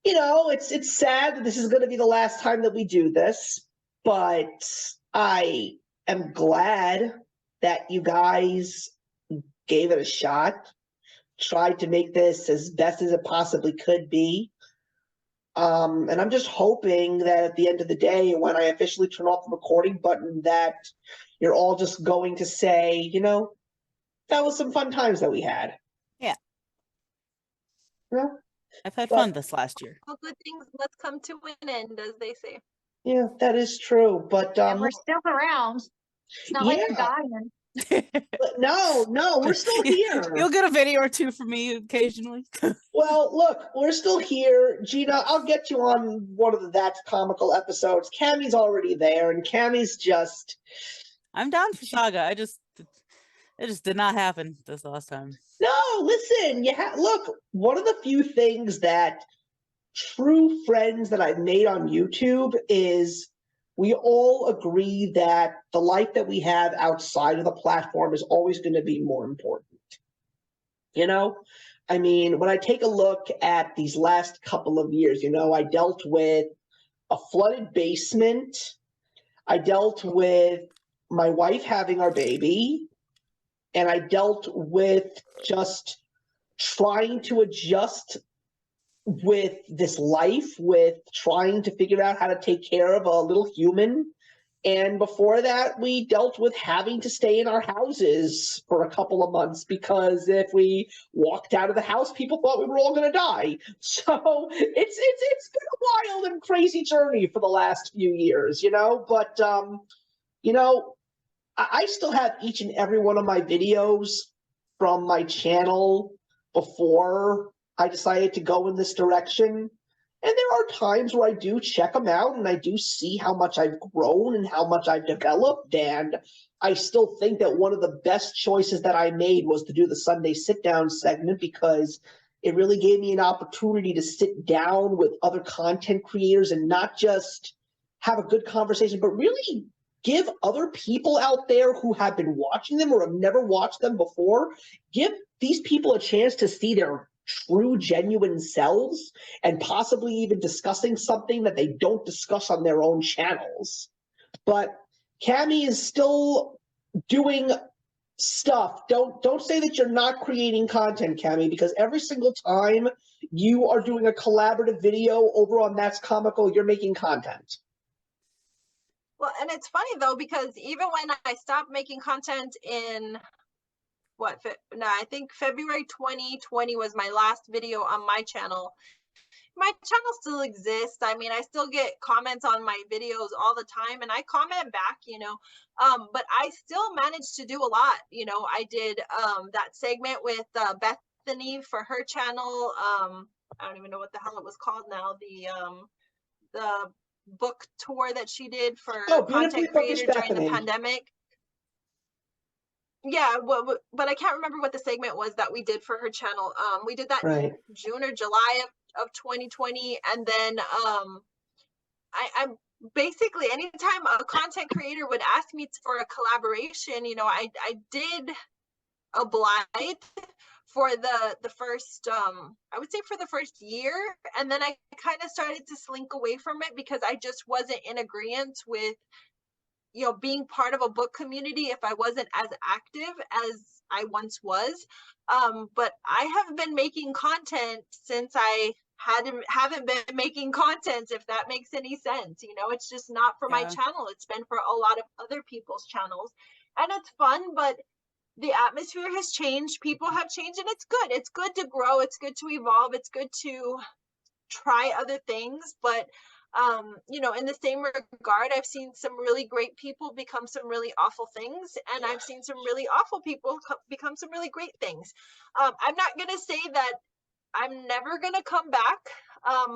[SPEAKER 1] it's sad that this is going to be the last time that we do this. But I am glad that you guys gave it a shot, tried to make this as best as it possibly could be. And I'm just hoping that at the end of the day, when I officially turn off the recording button, that you're all just going to say, that was some fun times that we had.
[SPEAKER 3] Yeah.
[SPEAKER 1] Yeah.
[SPEAKER 3] I've had
[SPEAKER 1] But-
[SPEAKER 3] fun this last year.
[SPEAKER 2] All good things must come to an end, as they say.
[SPEAKER 1] Yeah, that is true. But
[SPEAKER 4] And we're still around. It's not like we're
[SPEAKER 1] yeah.
[SPEAKER 4] dying.
[SPEAKER 1] No, we're still here.
[SPEAKER 3] You'll get a video or two from me occasionally.
[SPEAKER 1] Well, look, we're still here. Gina, I'll get you on one of the That's Comical episodes. Cammie's already there, and Cammie's just...
[SPEAKER 3] I'm down for Saga. It just did not happen this last time.
[SPEAKER 1] No, listen, look, one of the few things that true friends that I've made on YouTube is we all agree that the life that we have outside of the platform is always going to be more important. I mean, when I take a look at these last couple of years, I dealt with a flooded basement. I dealt with my wife having our baby, and I dealt with just trying to adjust with this life, with trying to figure out how to take care of a little human. And before that, we dealt with having to stay in our houses for a couple of months, because if we walked out of the house, people thought we were all going to die. So it's been a wild and crazy journey for the last few years, But I still have each and every one of my videos from my channel before I decided to go in this direction. And there are times where I do check them out and I do see how much I've grown and how much I've developed. And I still think that one of the best choices that I made was to do the Sunday sit down segment, because it really gave me an opportunity to sit down with other content creators and not just have a good conversation, but really give other people out there who have been watching them or have never watched them before, give these people a chance to see their true, genuine selves, and possibly even discussing something that they don't discuss on their own channels. But Cammie is still doing stuff. Don't say that you're not creating content, Cammie, because every single time you are doing a collaborative video over on That's Comical, you're making content.
[SPEAKER 2] Well, and it's funny though, because even when I stopped making content in no, I think February 2020 was my last video on my channel. My channel still exists. I mean, I still get comments on my videos all the time, and I comment back, but I still managed to do a lot. I did that segment with Bethany for her channel. I don't even know what the hell it was called now. The book tour that she did for
[SPEAKER 1] Beautifully
[SPEAKER 2] content
[SPEAKER 1] Bookish
[SPEAKER 2] creator during the
[SPEAKER 1] Bethany.
[SPEAKER 2] pandemic. Yeah, but I can't remember what the segment was that we did for her channel. We did that
[SPEAKER 1] Right.
[SPEAKER 2] in June or July of 2020, and then I'm basically, anytime a content creator would ask me for a collaboration, I did oblige for the first I would say for the first year, and then I kind of started to slink away from it because I just wasn't in agreement with being part of a book community if I wasn't as active as I once was. But I have been making content since I haven't been making content, if that makes any sense. It's just not for my
[SPEAKER 3] Yeah.
[SPEAKER 2] channel. It's been for a lot of other people's channels. And it's fun, but the atmosphere has changed. People have changed, and it's good. It's good to grow. It's good to evolve. It's good to try other things. But in the same regard, I've seen some really great people become some really awful things, and I've seen some really awful people become some really great things. I'm not going to say that I'm never going to come back,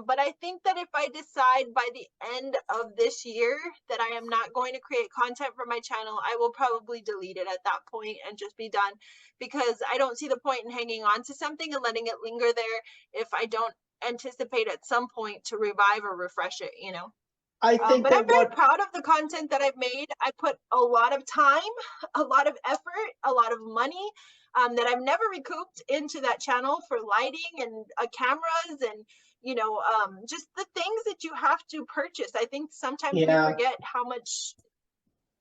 [SPEAKER 2] but I think that if I decide by the end of this year that I am not going to create content for my channel, I will probably delete it at that point and just be done, because I don't see the point in hanging on to something and letting it linger there if I don't anticipate at some point to revive or refresh it.
[SPEAKER 1] I think
[SPEAKER 2] but
[SPEAKER 1] that
[SPEAKER 2] I'm very proud of the content that I've made. I put a lot of time, a lot of effort, a lot of money that I've never recouped into that channel for lighting and cameras and just the things that you have to purchase. I think sometimes we forget how much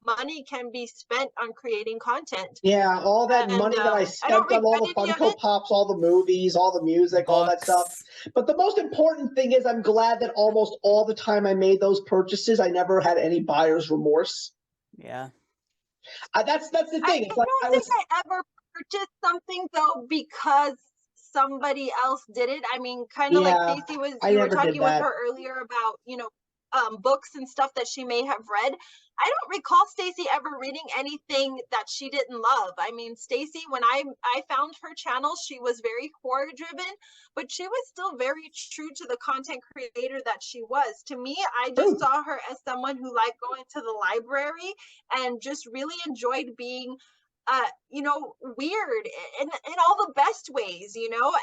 [SPEAKER 2] money can be spent on creating content.
[SPEAKER 1] Yeah, all that money that I spent on all the Funko Pops, all the movies, all the music, all that stuff. But the most important thing is I'm glad that almost all the time I made those purchases, I never had any buyer's remorse.
[SPEAKER 3] Yeah.
[SPEAKER 1] That's the thing.
[SPEAKER 2] I don't think I ever purchased something though because somebody else did it. I mean, kind of like Stacey was, you were talking with her earlier about, books and stuff that she may have read. I don't recall Stacey ever reading anything that she didn't love. I mean, Stacey, when I found her channel, she was very horror driven, but she was still very true to the content creator that she was. To me, I just saw her as someone who liked going to the library and just really enjoyed being weird in all the best ways,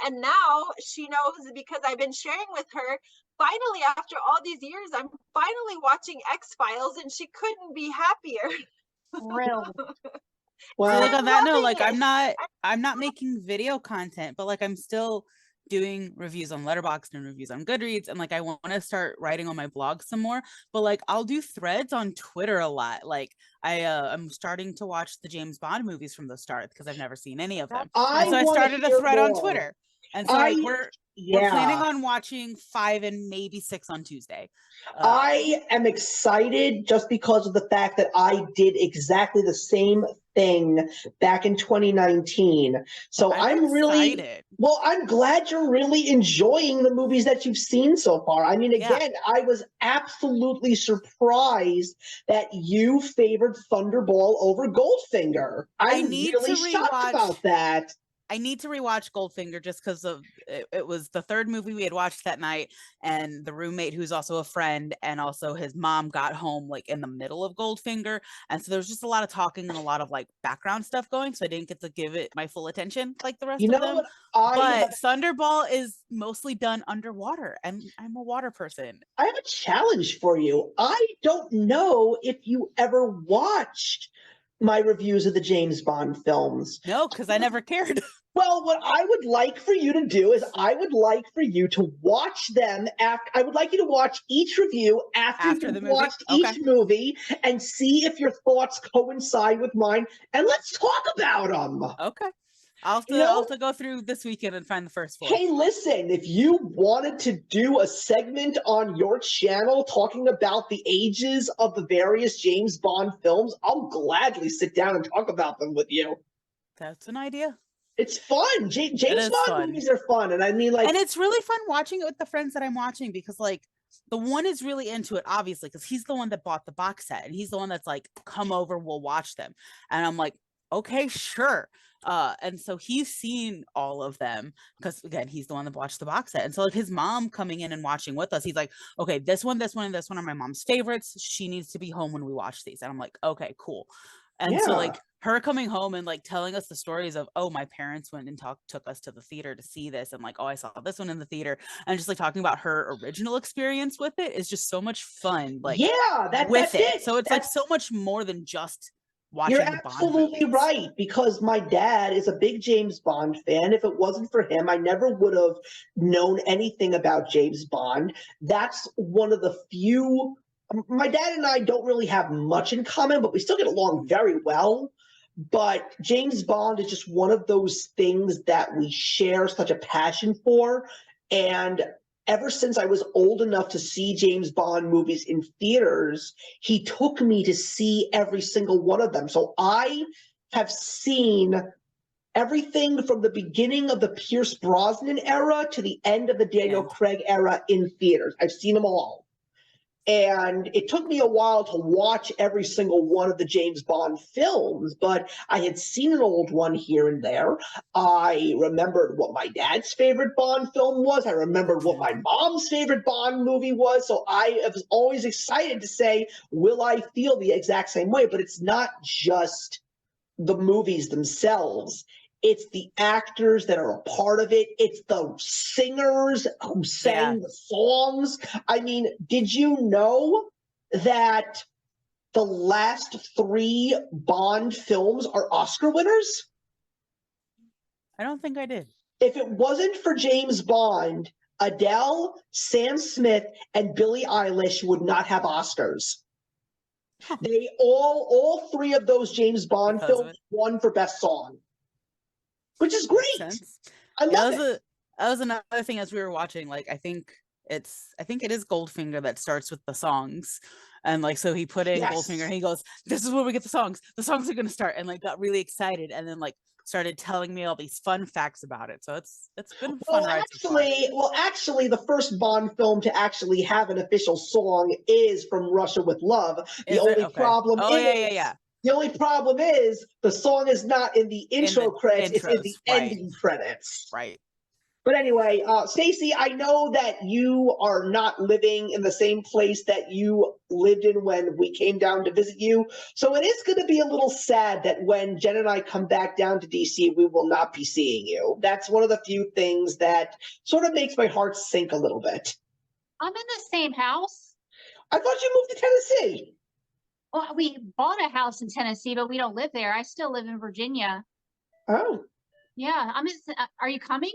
[SPEAKER 2] and now she knows, because I've been sharing with her, finally, after all these years, I'm finally watching X-Files, and she couldn't be happier.
[SPEAKER 4] Really?
[SPEAKER 3] Well, so like on that note, like I'm not making video content, but like I'm still doing reviews on Letterboxd and reviews on Goodreads, and like I want to start writing on my blog some more, but like I'll do threads on Twitter a lot. Like I'm starting to watch the James Bond movies from the start because I've never seen any of them. So I started a thread on Twitter, and so like we're planning on watching 5 and maybe 6 on Tuesday.
[SPEAKER 1] I am excited just because of the fact that I did exactly the same thing back in 2019. So I'm really excited. Well, I'm glad you're really enjoying the movies that you've seen so far. I mean, again, I was absolutely surprised that you favored Thunderball over Goldfinger. I'm really shocked about that.
[SPEAKER 3] I need to rewatch Goldfinger just because of it was the third movie we had watched that night, and the roommate, who's also a friend, and also his mom got home like in the middle of Goldfinger, and so there was just a lot of talking and a lot of like background stuff going, so I didn't get to give it my full attention like the rest of them. But Thunderball is mostly done underwater, and I'm a water person.
[SPEAKER 1] I have a challenge for you. I don't know if you ever watched my reviews of the James Bond films.
[SPEAKER 3] No, because I never cared.
[SPEAKER 1] Well, what I would like for you to do is I would like for you to watch them after. I would like you to watch each review after you've watched each movie and see if your thoughts coincide with mine, and let's talk about them.
[SPEAKER 3] Okay. I'll have to go through this weekend and find the first 4.
[SPEAKER 1] Hey, listen, if you wanted to do a segment on your channel talking about the ages of the various James Bond films, I'll gladly sit down and talk about them with you.
[SPEAKER 3] That's an idea.
[SPEAKER 1] It's fun. James
[SPEAKER 3] is
[SPEAKER 1] Bond
[SPEAKER 3] fun.
[SPEAKER 1] movies are fun, and I mean, like,
[SPEAKER 3] And it's really fun watching it with the friends that I'm watching, because like the one is really into it, obviously, because he's the one that bought the box set and he's the one that's like, come over, we'll watch them. And I'm like, okay, sure. And so he's seen all of them because again, he's the one that watched the box set. And so like his mom coming in and watching with us, he's like, okay, this one, and this one are my mom's favorites. She needs to be home when we watch these. And I'm like, okay, cool. And so
[SPEAKER 1] Yeah.
[SPEAKER 3] like her coming home and like telling us the stories of, oh, my parents went and took us to the theater to see this, and like, oh, I saw this one in the theater, and just like talking about her original experience with it is just so much fun. Like,
[SPEAKER 1] yeah, that's
[SPEAKER 3] with it.
[SPEAKER 1] it.
[SPEAKER 3] So it's like so much more than just watching
[SPEAKER 1] You're
[SPEAKER 3] the Bond
[SPEAKER 1] absolutely
[SPEAKER 3] movies.
[SPEAKER 1] right, because my dad is a big James Bond fan. If it wasn't for him, I never would have known anything about James Bond. That's one of the few. My dad and I don't really have much in common, but we still get along very well. But James Bond is just one of those things that we share such a passion for. And ever since I was old enough to see James Bond movies in theaters, he took me to see every single one of them. So I have seen everything from the beginning of the Pierce Brosnan era to the end of the Daniel Craig era in theaters. I've seen them all. And it took me a while to watch every single one of the James Bond films, but I had seen an old one here and there. I remembered what my dad's favorite Bond film was. I remembered what my mom's favorite Bond movie was. So I was always excited to say, will I feel the exact same way? But it's not just the movies themselves. It's the actors that are a part of it. It's the singers who sang the songs. I mean, did you know that the last 3 Bond films are Oscar winners?
[SPEAKER 3] I don't think I did.
[SPEAKER 1] If it wasn't for James Bond, Adele, Sam Smith, and Billie Eilish would not have Oscars. They all 3 of those James Bond films won for Best Song. Which is great. I love it.
[SPEAKER 3] That was another thing as we were watching. Like, I think it is Goldfinger that starts with the songs, and like so he put in Goldfinger and he goes, "This is where we get the songs. The songs are gonna start," and like got really excited, and then like started telling me all these fun facts about it. So it's been a fun ride so far.
[SPEAKER 1] Actually, the first Bond film to actually have an official song is From Russia with Love. The only problem The only problem is the song is not in the intro credits, it's in the ending credits.
[SPEAKER 3] Right.
[SPEAKER 1] But anyway, Stacey, I know that you are not living in the same place that you lived in when we came down to visit you. So it is going to be a little sad that when Jen and I come back down to DC, we will not be seeing you. That's one of the few things that sort of makes my heart sink a little bit.
[SPEAKER 4] I'm in the same house.
[SPEAKER 1] I thought you moved to Tennessee.
[SPEAKER 4] Well, we bought a house in Tennessee, but we don't live there. I still live in Virginia.
[SPEAKER 1] Oh.
[SPEAKER 4] Yeah. Are you coming?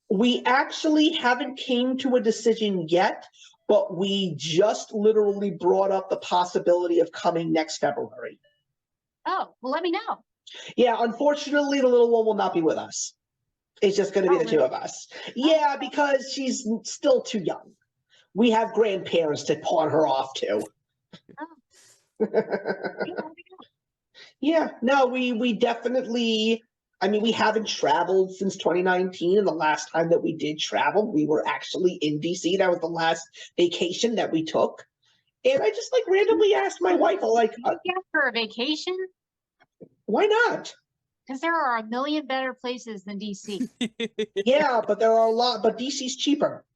[SPEAKER 1] We actually haven't came to a decision yet, but we just literally brought up the possibility of coming next February.
[SPEAKER 4] Oh, well, let me know.
[SPEAKER 1] Yeah, unfortunately, the little one will not be with us. It's just going to be the 2 of us. Yeah, because she's still too young. We have grandparents to pawn her off to. Yeah, no, we definitely, I mean, we haven't traveled since 2019, and the last time that we did travel, we were actually in DC. That was the last vacation that we took. And I just like randomly asked my wife, like,
[SPEAKER 4] for a vacation?
[SPEAKER 1] Why not?
[SPEAKER 4] Because there are a million better places than DC.
[SPEAKER 1] Yeah, but there are a lot, but DC's cheaper.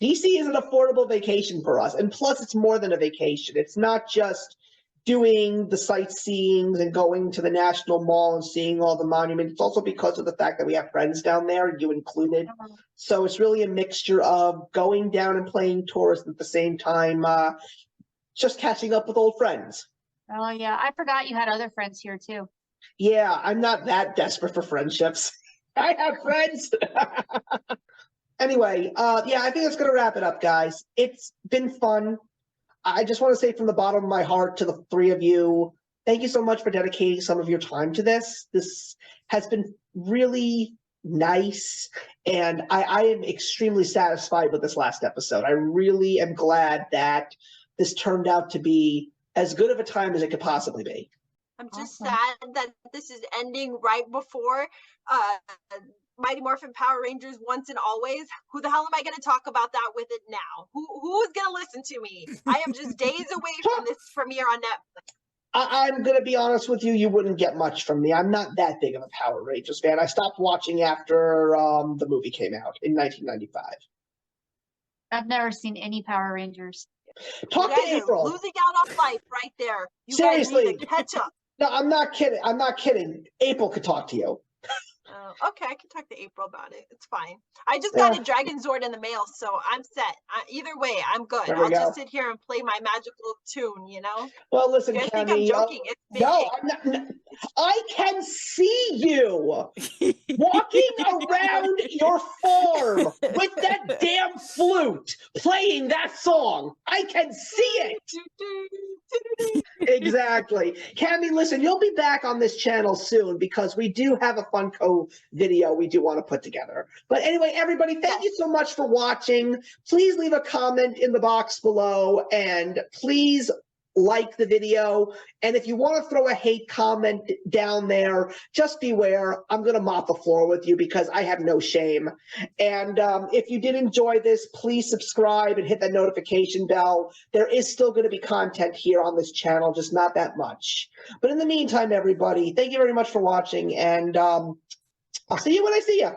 [SPEAKER 1] DC is an affordable vacation for us. And plus, it's more than a vacation. It's not just doing the sightseeing and going to the National Mall and seeing all the monuments. It's also because of the fact that we have friends down there, you included. So it's really a mixture of going down and playing tourist at the same time, just catching up with old friends.
[SPEAKER 4] Oh, yeah. I forgot you had other friends here, too.
[SPEAKER 1] Yeah, I'm not that desperate for friendships. I have friends. Anyway, yeah, I think that's going to wrap it up, guys. It's been fun. I just want to say from the bottom of my heart to the 3 of you, thank you so much for dedicating some of your time to this. This has been really nice, and I am extremely satisfied with this last episode. I really am glad that this turned out to be as good of a time as it could possibly be.
[SPEAKER 2] I'm just
[SPEAKER 4] Awesome.
[SPEAKER 2] sad that this is ending right before Mighty Morphin Power Rangers Once and Always. Who the hell am I going to talk about that with it now? Who's going to listen to me? I am just days away from this premiere on Netflix.
[SPEAKER 1] I'm going to be honest with you, you wouldn't get much from me. I'm not that big of a Power Rangers fan. I stopped watching after the movie came out in 1995.
[SPEAKER 4] I've never seen any Power Rangers.
[SPEAKER 1] Talk
[SPEAKER 2] You
[SPEAKER 1] to
[SPEAKER 2] guys are
[SPEAKER 1] April.
[SPEAKER 2] losing out on life right there. You guys need
[SPEAKER 1] Seriously.
[SPEAKER 2] to catch up.
[SPEAKER 1] No, I'm not kidding. I'm not kidding. April could talk to you.
[SPEAKER 2] Okay, I can talk to April about it. It's fine. I just got a Dragon Zord in the mail, so I'm set. Either way, I'm good.
[SPEAKER 1] There we
[SPEAKER 2] I'll
[SPEAKER 1] go.
[SPEAKER 2] just sit here and play my magical tune, you know?
[SPEAKER 1] Well, listen,
[SPEAKER 2] You guys think I'm
[SPEAKER 1] Cammy,
[SPEAKER 2] joking? It's big.
[SPEAKER 1] no, I'm not. No, I can see you walking around your farm with that damn flute, playing that song. I can see it. Exactly. Cammy, listen, you'll be back on this channel soon because we do have a Funko video we do want to put together. But anyway, everybody, thank you so much for watching. Please leave a comment in the box below and please like the video. And if you want to throw a hate comment down there, just beware. I'm going to mop the floor with you because I have no shame. And if you did enjoy this, please subscribe and hit that notification bell. There is still going to be content here on this channel, just not that much. But in the meantime, everybody, thank you very much for watching. And I'll see you when I see you.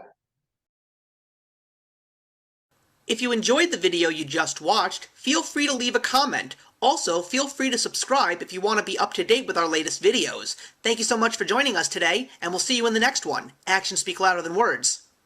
[SPEAKER 1] If you enjoyed the video you just watched, feel free to leave a comment. Also, feel free to subscribe if you want to be up to date with our latest videos. Thank you so much for joining us today, and we'll see you in the next one. Actions speak louder than words.